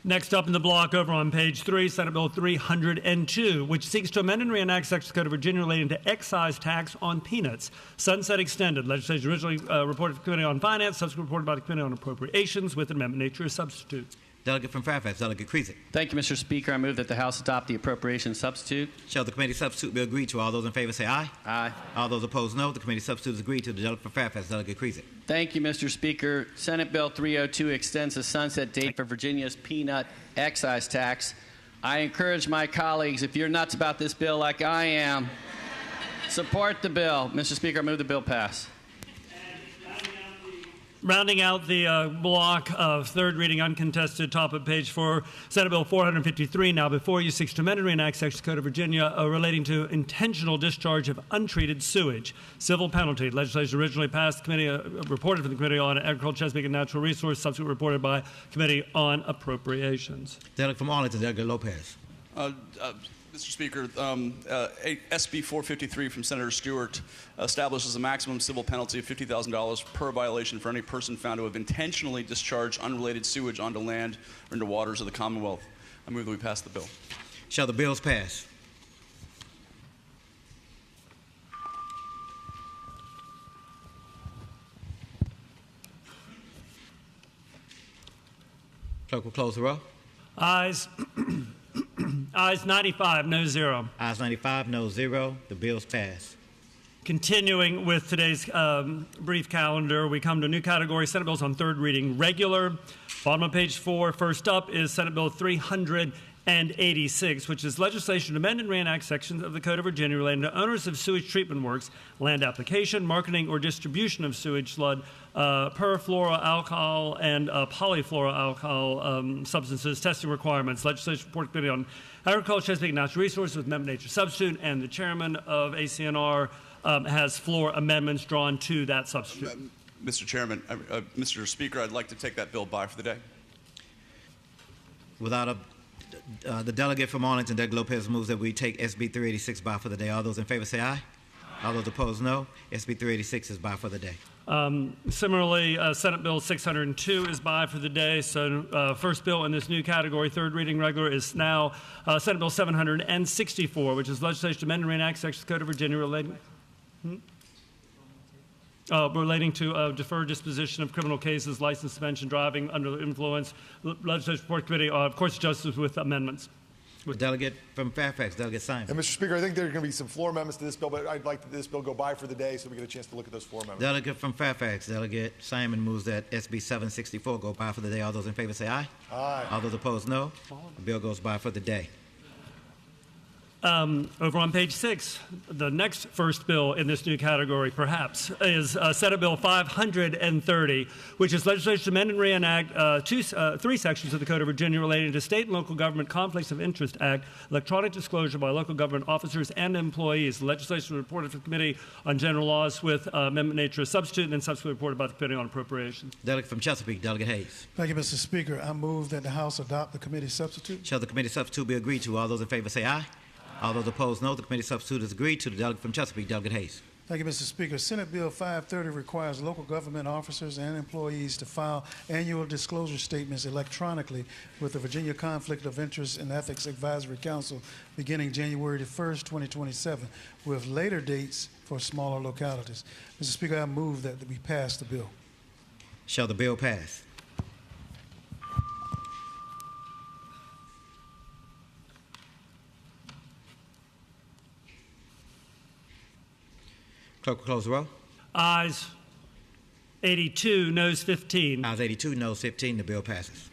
[SPEAKER 4] Next up in the block over on page 3, Senate Bill 302, which seeks to amend and reenact Section Code of Virginia relating to excise tax on peanuts. Sunset extended. Legislation originally reported to the Committee on Finance, subsequently reported by the Committee on Appropriations with amendment nature as substitute.
[SPEAKER 1] Delegate from Fairfax, Delegate Creasy.
[SPEAKER 2] Thank you, Mr. Speaker. I move that the House adopt the appropriations substitute.
[SPEAKER 1] Shall the committee substitute be agreed to? All those in favor say aye.
[SPEAKER 2] Aye.
[SPEAKER 1] All those opposed, no. The committee substitute is agreed to. The delegate from Fairfax, Delegate Creasy.
[SPEAKER 2] Thank you, Mr. Speaker. Senate Bill 302 extends the sunset date for Virginia's peanut excise tax. I encourage my colleagues, if you're nuts about this bill like I am, support the bill. Mr. Speaker, I move the bill pass.
[SPEAKER 4] Rounding out the block of third reading uncontested, top of page 4, Senate Bill 453, now before you, seeks to amend and reenact Section Code of Virginia relating to intentional discharge of untreated sewage, civil penalty. Legislation originally passed committee, reported from the Committee on Agriculture, Chesapeake, and Natural Resources, subsequently reported by Committee on Appropriations.
[SPEAKER 1] Delegate from Arlington, Delegate Lopez.
[SPEAKER 16] Mr. Speaker, SB 453 from Senator Stewart establishes a maximum civil penalty of $50,000 per violation for any person found to have intentionally discharged unrelated sewage onto land or into waters of the Commonwealth. I move that we pass the bill.
[SPEAKER 1] Shall the bills pass? Clerk will close the roll.
[SPEAKER 4] Ayes. Ayes 95, no 0.
[SPEAKER 1] Ayes 95, no 0. The bills pass.
[SPEAKER 4] Continuing with today's brief calendar, we come to a new category, Senate bills on third reading, regular. Bottom of page 4, first up is Senate Bill 386, which is legislation to amend and reenact sections of the Code of Virginia relating to owners of sewage treatment works, land application, marketing, or distribution of sewage sludge, perfluoroalkyl and polyfluoroalkyl substances, testing requirements. Legislation report committee on Agriculture, Chesapeake, and Natural Resources with amendment nature substitute, and the chairman of ACNR has floor amendments drawn to that substitute.
[SPEAKER 16] Mr. Chairman, Mr. Speaker, I'd like to take that bill by for the day.
[SPEAKER 1] Without the delegate from Arlington, Delegate Lopez, moves that we take SB 386 by for the day. All those in favor say aye. All those opposed, no. SB 386 is by for the day.
[SPEAKER 4] Similarly, Senate Bill 602 is by for the day. So first bill in this new category, third reading regular, is now Senate Bill 764, which is legislation to amend and reenact Section of the Code of Virginia relating to deferred disposition of criminal cases, license suspension, driving under the influence. Legislative Report Committee, of course, Justice with amendments.
[SPEAKER 1] Delegate from Fairfax, Delegate Simon.
[SPEAKER 25] And Mr. Speaker, I think there are going to be some floor amendments to this bill, but I'd like that this bill go by for the day so we get a chance to look at those floor amendments.
[SPEAKER 1] Delegate from Fairfax, Delegate Simon, moves that SB 764 go by for the day. All those in favor say aye.
[SPEAKER 25] Aye.
[SPEAKER 1] All those opposed, no. The bill goes by for the day.
[SPEAKER 4] Over on page 6, the next first bill in this new category, perhaps, is Senate Bill 530, which is legislation to amend and reenact three sections of the Code of Virginia relating to State and Local Government Conflicts of Interest Act, electronic disclosure by local government officers and employees. The legislation was reported to the Committee on General Laws with amendment nature as substitute, and then subsequently reported by the Committee on Appropriations.
[SPEAKER 1] Delegate from Chesapeake, Delegate Hayes.
[SPEAKER 3] Thank you, Mr. Speaker. I move that the House adopt the committee substitute.
[SPEAKER 1] Shall the committee substitute be agreed to? All those in favor say aye. All those opposed, no. The committee substitute is agreed to. The delegate from Chesapeake, Delegate Hayes.
[SPEAKER 3] Thank you, Mr. Speaker. Senate Bill 530 requires local government officers and employees to file annual disclosure statements electronically with the Virginia Conflict of Interest and Ethics Advisory Council beginning January 1st, 2027, with later dates for smaller localities. Mr. Speaker, I move that we pass the bill.
[SPEAKER 1] Shall the bill pass? Clerk will close the roll.
[SPEAKER 4] Ayes 82, noes 15.
[SPEAKER 1] Ayes 82, noes 15. The bill passes.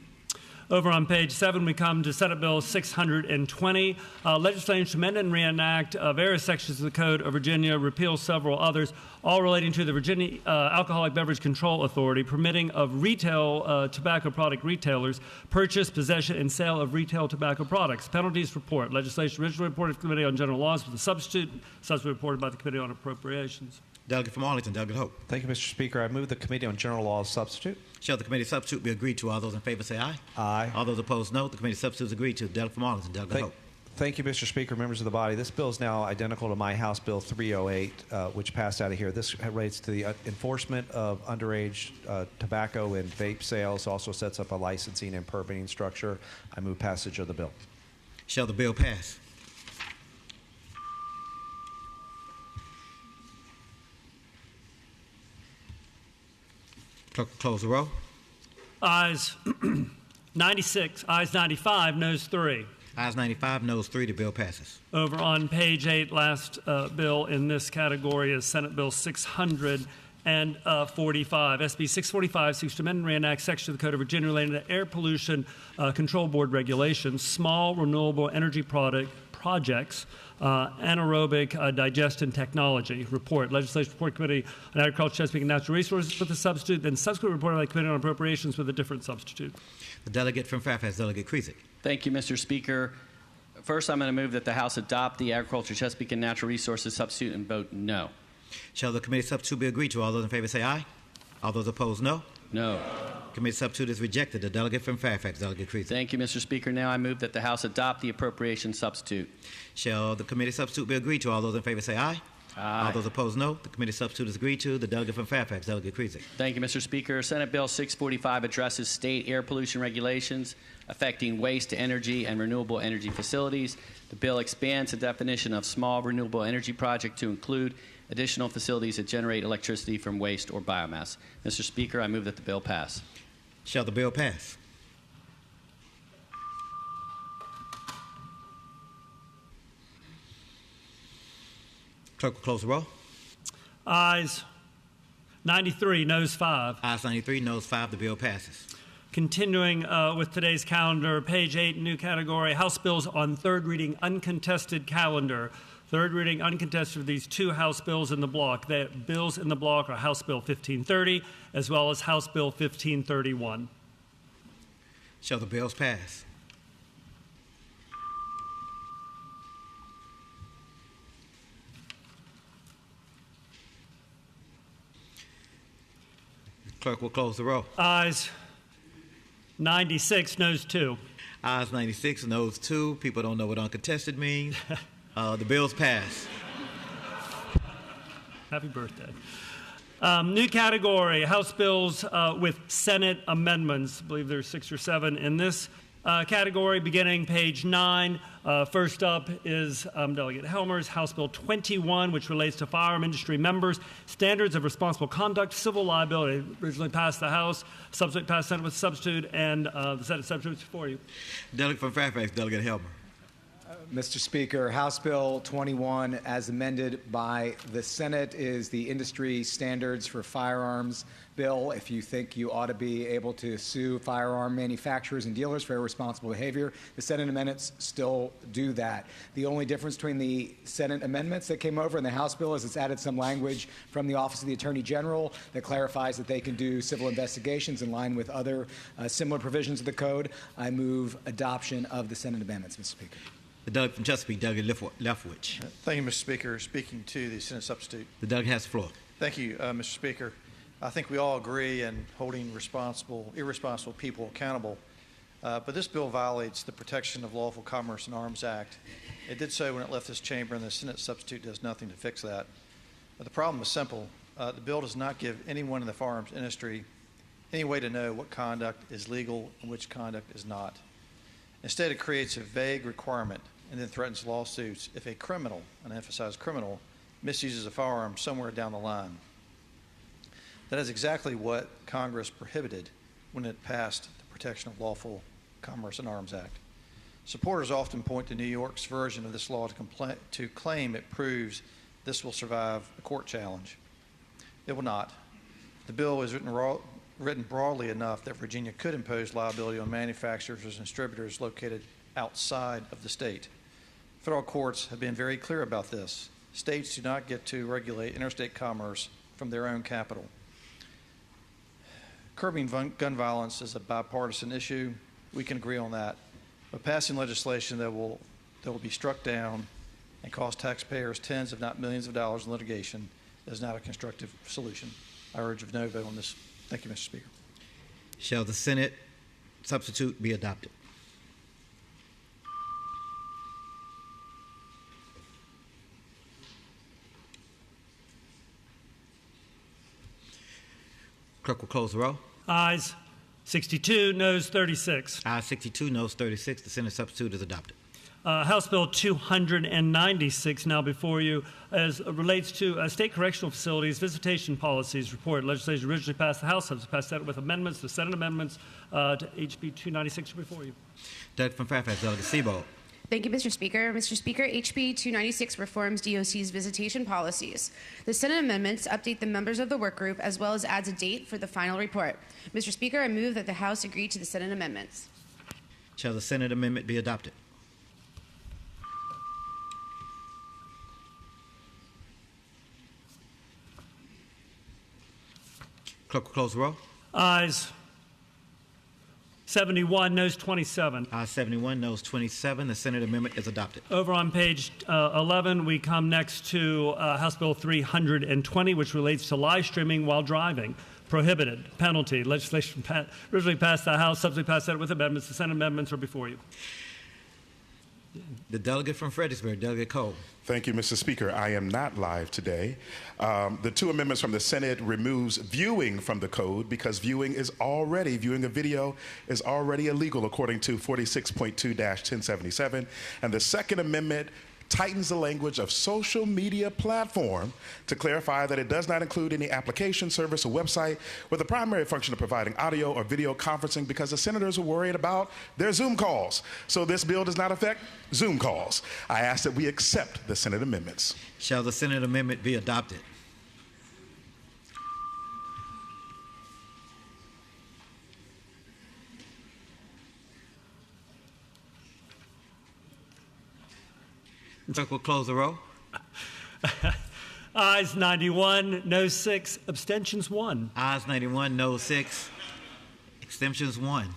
[SPEAKER 4] Over on page 7, we come to Senate Bill 620, legislation to amend and reenact various sections of the Code of Virginia, repeal several others, all relating to the Virginia Alcoholic Beverage Control Authority, permitting of retail tobacco product retailers purchase, possession, and sale of retail tobacco products. Penalties report. Legislation originally reported to the Committee on General Laws with a substitute reported by the Committee on Appropriations.
[SPEAKER 1] Delegate from Arlington, Delegate Hope.
[SPEAKER 5] Thank you, Mr. Speaker. I move the Committee on General Laws substitute.
[SPEAKER 1] Shall the committee substitute be agreed to? All those in favor say aye.
[SPEAKER 5] Aye.
[SPEAKER 1] All those opposed, no. The committee substitute is agreed to. Delegate from Arlington, Delegate Hope.
[SPEAKER 5] Thank you, Mr. Speaker, members of the body. This bill is now identical to my House Bill 308, which passed out of here. This relates to the enforcement of underage tobacco and vape sales, also sets up a licensing and permitting structure. I move passage of the bill.
[SPEAKER 1] Shall the bill pass? Clerk will close the roll.
[SPEAKER 4] Ayes 96, ayes 95, noes 3.
[SPEAKER 1] Ayes 95, noes 3. The bill passes.
[SPEAKER 4] Over on page 8, last bill in this category is Senate Bill 645. SB 645 seeks to amend and reenact section of the Code of Virginia relating to air pollution control board regulations, small renewable energy projects, anaerobic digestion technology. Report. Legislation Report Committee on Agriculture, Chesapeake, and Natural Resources with a substitute, then subsequently reported by the Committee on Appropriations with a different substitute.
[SPEAKER 1] The delegate from Fairfax, Delegate Kriesik.
[SPEAKER 2] Thank you, Mr. Speaker. First, I'm going to move that the House adopt the Agriculture, Chesapeake, and Natural Resources substitute and vote no.
[SPEAKER 1] Shall the committee substitute be agreed to? All those in favor say aye. All those opposed, no.
[SPEAKER 2] No.
[SPEAKER 1] Committee substitute is rejected. The delegate from Fairfax, Delegate Kriesik.
[SPEAKER 2] Thank you, Mr. Speaker. Now I move that the House adopt the appropriation substitute.
[SPEAKER 1] Shall the committee substitute be agreed to? All those in favor say aye.
[SPEAKER 2] Aye.
[SPEAKER 1] All those opposed, no. The committee substitute is agreed to. The delegate from Fairfax, Delegate Kriesik.
[SPEAKER 2] Thank you, Mr. Speaker. Senate Bill 645 addresses state air pollution regulations affecting waste to energy and renewable energy facilities. The bill expands the definition of small renewable energy project to include additional facilities that generate electricity from waste or biomass. Mr. Speaker, I move that the bill pass.
[SPEAKER 1] Shall the bill pass? Clerk will close the roll.
[SPEAKER 4] Ayes 93, noes 5.
[SPEAKER 1] Ayes 93, noes 5. The bill passes.
[SPEAKER 4] Continuing with today's calendar, page 8, new category, House bills on third reading, uncontested calendar. Third reading, uncontested for these two House bills in the block. The bills in the block are House Bill 1530 as well as House Bill 1531.
[SPEAKER 1] Shall the bills pass? Clerk will close the roll.
[SPEAKER 4] Ayes 96, noes 2.
[SPEAKER 1] Ayes 96, noes 2. People don't know what uncontested means. The bills pass.
[SPEAKER 4] Happy birthday. New category, House bills with Senate amendments. I believe there's 6 or 7 in this category, beginning page 9. First up is Delegate Helmer's House Bill 21, which relates to firearm industry members, standards of responsible conduct, civil liability. Originally passed the House, subsequently passed the Senate with substitute, and the Senate substitute is before you.
[SPEAKER 1] Delegate from Fairfax, Delegate Helmer.
[SPEAKER 6] Mr. Speaker, House Bill 21, as amended by the Senate, is the industry standards for firearms bill. If you think you ought to be able to sue firearm manufacturers and dealers for irresponsible behavior, the Senate amendments still do that. The only difference between the Senate amendments that came over and the House bill is it's added some language from the Office of the Attorney General that clarifies that they can do civil investigations in line with other similar provisions of the code. I move adoption of the Senate amendments, Mr. Speaker.
[SPEAKER 1] The Doug from Chesapeake, Doug Leftwich.
[SPEAKER 7] Thank you, Mr. Speaker. Speaking to the Senate substitute.
[SPEAKER 1] The Doug has the floor.
[SPEAKER 7] Thank you, Mr. Speaker. I think we all agree in holding irresponsible people accountable, but this bill violates the Protection of Lawful Commerce and Arms Act. It did so when it left this chamber, and the Senate substitute does nothing to fix that. The problem is simple. The bill does not give anyone in the firearms industry any way to know what conduct is legal and which conduct is not. Instead, it creates a vague requirement and then threatens lawsuits if a criminal, and I emphasize criminal, misuses a firearm somewhere down the line. That is exactly what Congress prohibited when it passed the Protection of Lawful Commerce and Arms Act. Supporters often point to New York's version of this law to claim it proves this will survive a court challenge. It will not. The bill is written broadly enough that Virginia could impose liability on manufacturers and distributors located outside of the state. Federal courts have been very clear about this. States do not get to regulate interstate commerce from their own capital. Curbing gun violence is a bipartisan issue. We can agree on that. But passing legislation that will be struck down and cost taxpayers tens, if not millions of dollars in litigation is not a constructive solution. I urge a no vote on this. Thank you, Mr. Speaker.
[SPEAKER 1] Shall the Senate substitute be adopted? Clerk will close the roll.
[SPEAKER 4] Ayes 62, noes 36.
[SPEAKER 1] Ayes 62, noes 36. The Senate substitute is adopted.
[SPEAKER 4] House Bill 296 now before you as relates to state correctional facilities visitation policies report. Legislation originally passed the House, subsequently passed Senate with amendments. The Senate amendments to HB 296 are before you.
[SPEAKER 1] Doug from Fairfax, Delegate Seabold.
[SPEAKER 8] Thank you, Mr. Speaker. Mr. Speaker, HB 296 reforms DOC's visitation policies. The Senate amendments update the members of the work group as well as adds a date for the final report. Mr. Speaker, I move that the House agree to the Senate amendments.
[SPEAKER 1] Shall the Senate amendment be adopted? Clerk will close the roll.
[SPEAKER 4] Ayes 71, noes 27.
[SPEAKER 1] Ayes 71, noes 27. The Senate amendment is adopted.
[SPEAKER 4] Over on page 11, we come next to House Bill 320, which relates to live streaming while driving. Prohibited. Penalty. Legislation originally passed the House, subsequently passed Senate with amendments. The Senate amendments are before you.
[SPEAKER 1] The delegate from Fredericksburg, Delegate Cole.
[SPEAKER 10] Thank you, Mr. Speaker. I am not live today. The two amendments from the Senate removes viewing from the code because viewing a video is already illegal according to 46.2-1077. And the second amendment tightens the language of social media platform to clarify that it does not include any application, service, or website with the primary function of providing audio or video conferencing because the senators are worried about their Zoom calls. So this bill does not affect Zoom calls. I ask that we accept the Senate amendments.
[SPEAKER 1] Shall the Senate amendment be adopted? Clerk will close the roll.
[SPEAKER 4] Ayes 91, no 6, abstentions 1.
[SPEAKER 1] Ayes 91, no 6, abstentions 1.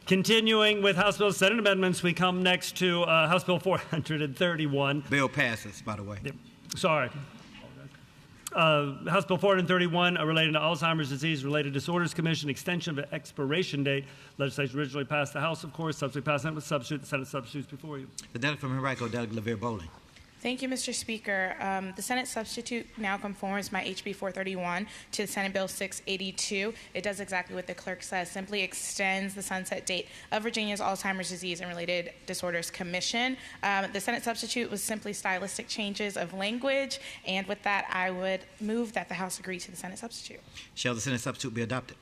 [SPEAKER 4] Continuing with House Bill and Senate amendments, we come next to House Bill 431.
[SPEAKER 1] Bill passes, by the way.
[SPEAKER 4] Sorry. House Bill 431 relating to Alzheimer's disease-related disorders commission, extension of expiration date. Legislation originally passed the House, of course, subsequently passed Senate with substitute. The Senate substitutes before you.
[SPEAKER 1] The delegate from Henrico, Delegate LaVere Bowling.
[SPEAKER 11] Thank you, Mr. Speaker. The Senate substitute now conforms my HB 431 to Senate Bill 682. It does exactly what the clerk says, simply extends the sunset date of Virginia's Alzheimer's Disease and Related Disorders Commission. The Senate substitute was simply stylistic changes of language, and with that, I would move that the House agree to the Senate substitute.
[SPEAKER 1] Shall the Senate substitute be adopted?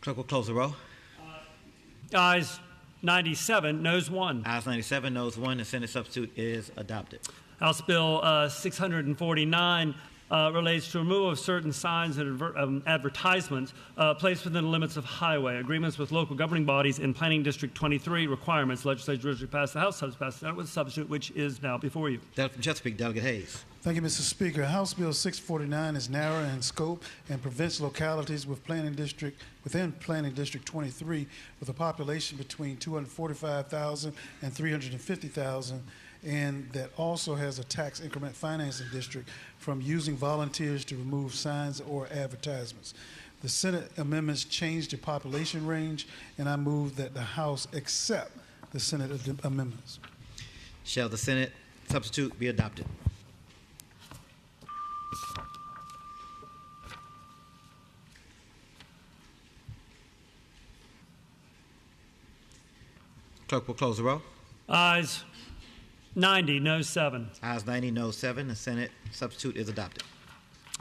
[SPEAKER 1] Clerk will close the roll.
[SPEAKER 4] Ayes 97, noes 1.
[SPEAKER 1] Ayes 97, noes 1. The Senate substitute is adopted.
[SPEAKER 4] House Bill 649 relates to removal of certain signs and advertisements placed within the limits of highway. Agreements with local governing bodies in Planning District 23 requirements. Legislature originally passed the House, Substitute passed the Senate with a substitute, which is now before you.
[SPEAKER 1] Delegate from Chesapeake, Delegate Hayes.
[SPEAKER 3] Thank you, Mr. Speaker. House Bill 649 is narrow in scope and prevents localities within Planning District 23 with a population between 245,000 and 350,000, and that also has a tax increment financing district from using volunteers to remove signs or advertisements. The Senate amendments change the population range, and I move that the House accept the Senate amendments.
[SPEAKER 1] Shall the Senate substitute be adopted? Clerk will close the roll.
[SPEAKER 4] Ayes 90, no 7.
[SPEAKER 1] Ayes 90, no 7. The Senate substitute is adopted.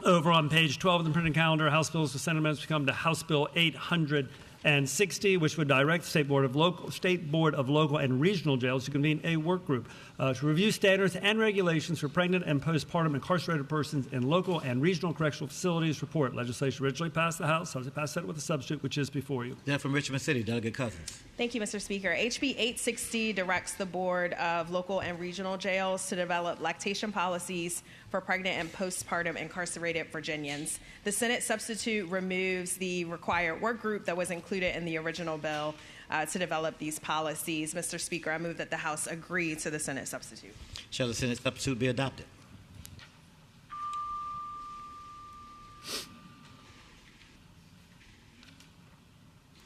[SPEAKER 4] Over on page 12 of the printed calendar, House bills to Senate amendments become to House Bill 860, which would direct the State Board of Local and Regional Jails to convene a work group to review standards and regulations for pregnant and postpartum incarcerated persons in local and regional correctional facilities. Report. Legislation originally passed the House, substitute passed the Senate with a substitute, which is before you.
[SPEAKER 1] Delegate from Richmond City, Delegate Cousins.
[SPEAKER 9] Thank you, Mr. Speaker. HB 860 directs the Board of Local and Regional Jails to develop lactation policies for pregnant and postpartum incarcerated Virginians. The Senate substitute removes the required work group that was included in the original bill to develop these policies. Mr. Speaker, I move that the House agree to the Senate substitute.
[SPEAKER 1] Shall the Senate substitute be adopted?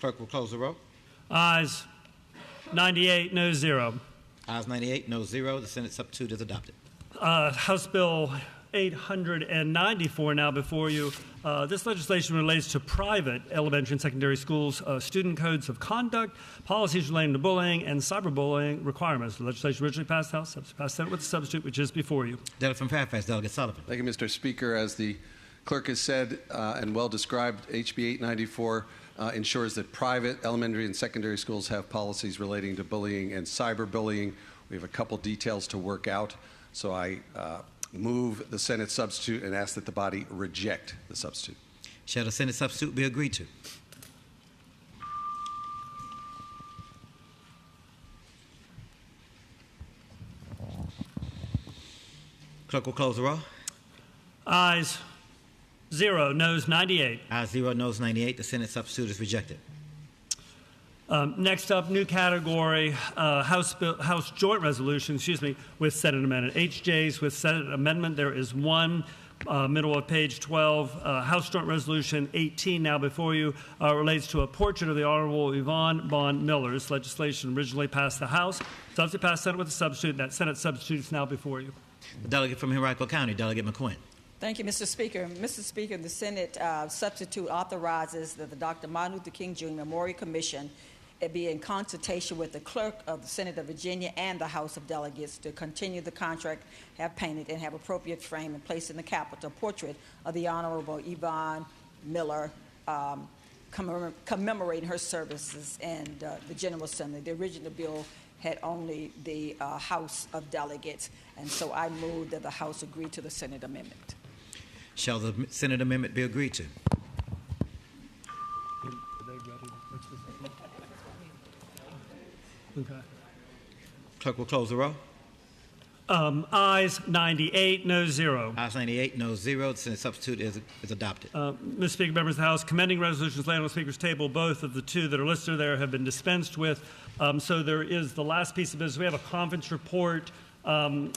[SPEAKER 1] Clerk will close the roll.
[SPEAKER 4] Ayes 98, no 0.
[SPEAKER 1] Ayes 98, no 0. The Senate substitute is adopted.
[SPEAKER 4] House Bill 894 now before you. This legislation relates to private elementary and secondary schools, student codes of conduct, policies relating to bullying, and cyberbullying requirements. The legislation originally passed the House, passed the Senate with a substitute, which is before you.
[SPEAKER 1] Delegate from Fairfax, Delegate Sullivan.
[SPEAKER 12] Thank you, Mr. Speaker. As the clerk has said and well described, HB 894 ensures that private elementary and secondary schools have policies relating to bullying and cyberbullying. We have a couple details to work out, so I move the Senate substitute and ask that the body reject the substitute.
[SPEAKER 1] Shall the Senate substitute be agreed to? Clerk will close the roll.
[SPEAKER 4] Ayes 0, noes 98.
[SPEAKER 1] Ayes 0, noes 98. The Senate substitute is rejected.
[SPEAKER 4] Next up, new category, House Joint Resolution, with Senate Amendment. HJs with Senate Amendment, there is one. Middle of page 12, House Joint Resolution 18 now before you relates to a portrait of the Honorable Yvonne Bond Miller. This legislation originally passed the House, substitute passed the Senate with a substitute. That Senate substitute is now before you.
[SPEAKER 1] The delegate from Henrico County, Delegate McQuinn.
[SPEAKER 13] Thank you, Mr. Speaker. Mr. Speaker, the Senate substitute authorizes that the Dr. Martin Luther King Jr. Memorial Commission be in consultation with the clerk of the Senate of Virginia and the House of Delegates to continue the contract, have painted and have appropriate frame and place in the Capitol portrait of the Honorable Yvonne Miller, commemorating her services in the General Assembly. The original bill had only the House of Delegates, and so I move that the House agree to the Senate amendment.
[SPEAKER 1] Shall the Senate amendment be agreed to?
[SPEAKER 4] Okay.
[SPEAKER 1] Clerk will close the roll.
[SPEAKER 4] Ayes 98, no 0.
[SPEAKER 1] Ayes 98, no 0. The Senate substitute is adopted.
[SPEAKER 4] Mr. Speaker, members of the House, commending resolutions laid on the Speaker's table, both of the two that are listed there have been dispensed with. So there is the last piece of business. We have a conference report from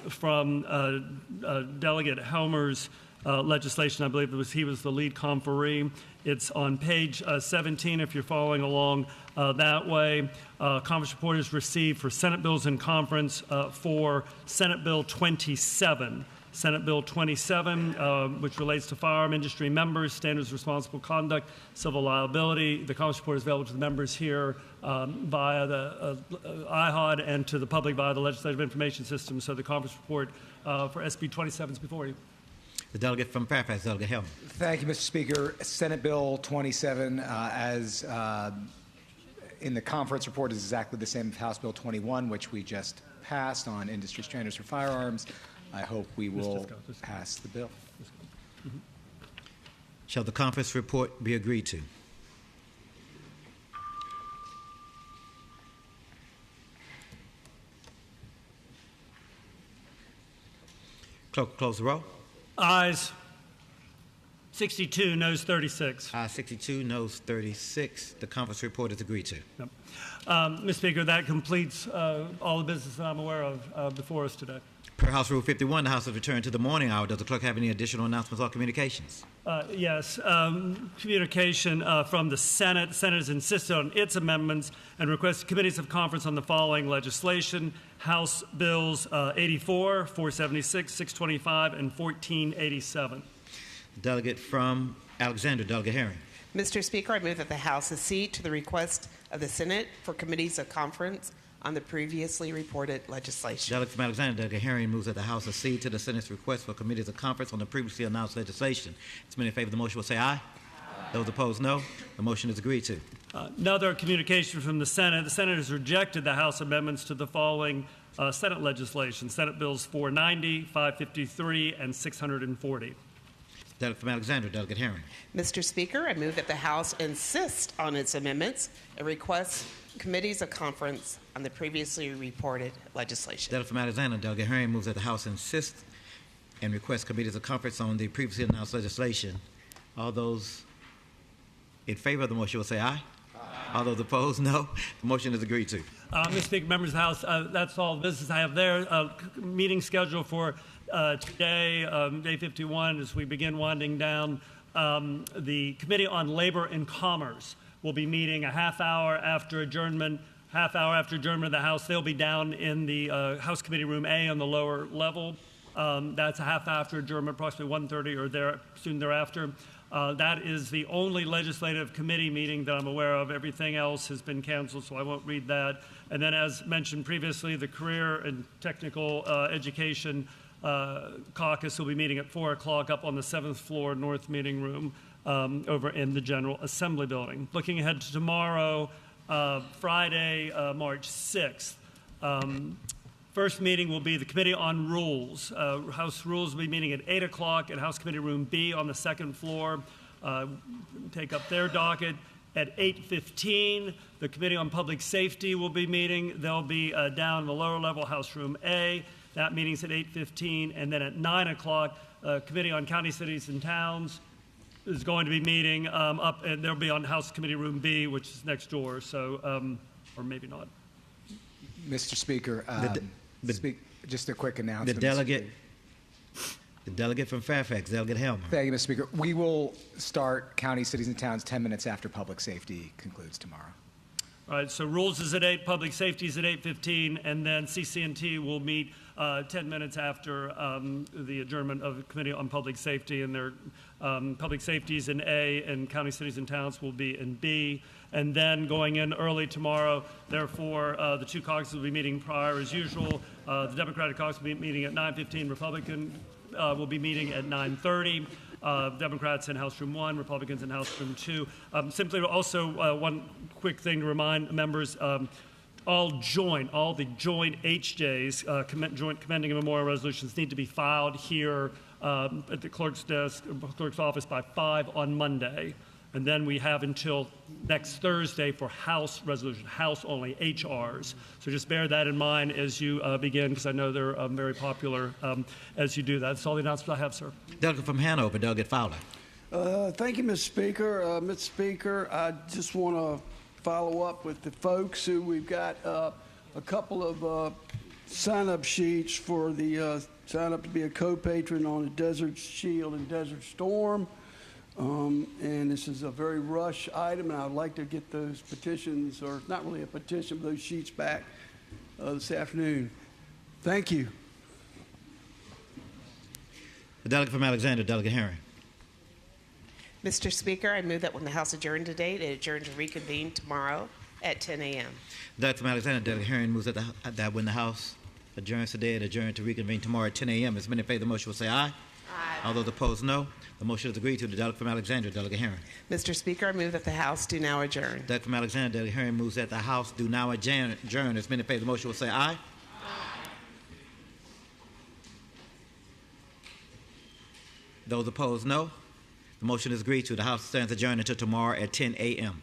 [SPEAKER 4] Delegate Helmer's legislation. I believe he was the lead conferee. It's on page 17 if you're following along that way. Conference report is received for Senate bills in conference for Senate Bill 27. Senate Bill 27, which relates to firearm industry members, standards of responsible conduct, civil liability. The conference report is available to the members here via the IHOD and to the public via the Legislative Information System. So the conference report for SB 27 is before you.
[SPEAKER 1] The delegate from Fairfax, Delegate Hellman.
[SPEAKER 6] Thank you, Mr. Speaker. Senate Bill 27, as in the conference report, is exactly the same as House Bill 21, which we just passed on industry standards for firearms. I hope we will pass the bill.
[SPEAKER 1] Shall the conference report be agreed to? Clerk will close the roll.
[SPEAKER 4] Ayes 62, noes 36.
[SPEAKER 1] Ayes 62, noes 36. The conference report is agreed to.
[SPEAKER 4] Yep. Mr. Speaker, that completes all the business that I'm aware of before us today.
[SPEAKER 1] Per House Rule 51, the House has returned to the morning hour. Does the clerk have any additional announcements or communications?
[SPEAKER 4] Yes. Communication from the Senate. The Senate has insisted on its amendments and requested committees of conference on the following legislation: House Bills 84, 476, 625, and 1487.
[SPEAKER 1] Delegate from Alexander, Delegate Herring.
[SPEAKER 14] Mr. Speaker, I move that the House accede to the request of the Senate for committees of conference on the previously reported legislation.
[SPEAKER 1] Delegate from Alexander, Delegate Herring, moves that the House accede to the Senate's request for committees of conference on the previously announced legislation. As many in favor of the motion will say aye. Those opposed, no. The motion is agreed to.
[SPEAKER 4] Another communication from the Senate. The Senate has rejected the House amendments to the following Senate legislation: Senate Bills 490, 553, and 640.
[SPEAKER 1] Delegate from Alexander, Delegate Herring.
[SPEAKER 14] Mr. Speaker, I move that the House insist on its amendments and request committees of conference on the previously reported legislation.
[SPEAKER 1] Delegate from Alexander, Delegate Herring, moves that the House insist and request committees of conference on the previously announced legislation. All those in favor of the motion will say aye. All those opposed, no. The motion is agreed to.
[SPEAKER 4] Mr. Speaker, members of the House, that's all the business I have there. Meeting scheduled for today, day 51, as we begin winding down. The Committee on Labor and Commerce will be meeting a half hour after adjournment of the House. They'll be down in the House Committee Room A on the lower level. That's a half after adjournment, approximately 1:30 or there soon thereafter. That is the only legislative committee meeting that I'm aware of. Everything else has been canceled, so I won't read that. And then, as mentioned previously, the Career and Technical Education Caucus will be meeting at 4 o'clock up on the 7th floor North Meeting Room over in the General Assembly Building. Looking ahead to tomorrow, Friday, March 6th. First meeting will be the Committee on Rules. House Rules will be meeting at 8 o'clock at House Committee Room B on the 2nd floor. Take up their docket. At 8:15, the Committee on Public Safety will be meeting. They'll be down in the lower level, House Room A. That meeting's at 8:15. And then at 9 o'clock, Committee on County, Cities, and Towns is going to be meeting up, and they'll be on House Committee Room B, which is next door, so, or maybe not.
[SPEAKER 6] Mr. Speaker, just a quick announcement.
[SPEAKER 1] The delegate from Fairfax, Delegate Hellman.
[SPEAKER 6] Thank you, Mr. Speaker. We will start County, Cities, and Towns 10 minutes after public safety concludes tomorrow.
[SPEAKER 4] All right, so Rules is at 8, Public Safety is at 8:15, and then CC&T will meet 10 minutes after the adjournment of the Committee on Public Safety, and their Public Safety is in A, and County, Cities, and Towns will be in B. And then going in early tomorrow, therefore, the two caucuses will be meeting prior as usual. The Democratic caucus will be meeting at 9:15. Republican will be meeting at 9:30. Democrats in House Room 1, Republicans in House Room 2. Simply also one quick thing to remind members, all the joint HJs, joint commending and memorial resolutions, need to be filed here at the clerk's desk, clerk's office by 5 on Monday. And then we have until next Thursday for House resolution, House only, HRs. So just bear that in mind as you begin, because I know they're very popular as you do that. That's all the announcements I have, sir.
[SPEAKER 1] Delegate from Hanover, Delegate Fowler.
[SPEAKER 15] Thank you, Mr. Speaker. Mr. Speaker, I just want to follow up with the folks who we've got a couple of sign-up sheets for the sign up to be a co-patron on the Desert Shield and Desert Storm. And this is a very rush item, and I'd like to get those petitions, or not really a petition, but those sheets back this afternoon. Thank you.
[SPEAKER 1] The delegate from Alexander, Delegate Herring.
[SPEAKER 14] Mr. Speaker, I move that when the House adjourned today, it adjourn to reconvene tomorrow at 10 a.m.
[SPEAKER 1] The delegate from Alexander, Delegate Herring, moves that when the House adjourns today, it adjourn to reconvene tomorrow at 10 a.m. As many in favor of the motion will say aye.
[SPEAKER 14] Aye.
[SPEAKER 1] All those opposed, no. The motion is agreed to. The delegate from Alexandria, Delegate Herring.
[SPEAKER 14] Mr. Speaker, I move that the House do now adjourn.
[SPEAKER 1] Delegate from Alexandria, Delegate Herring moves that the House do now adjourn. As many in favor of the motion will say aye. Those opposed, no. The motion is agreed to. The House stands adjourned until tomorrow at 10 a.m.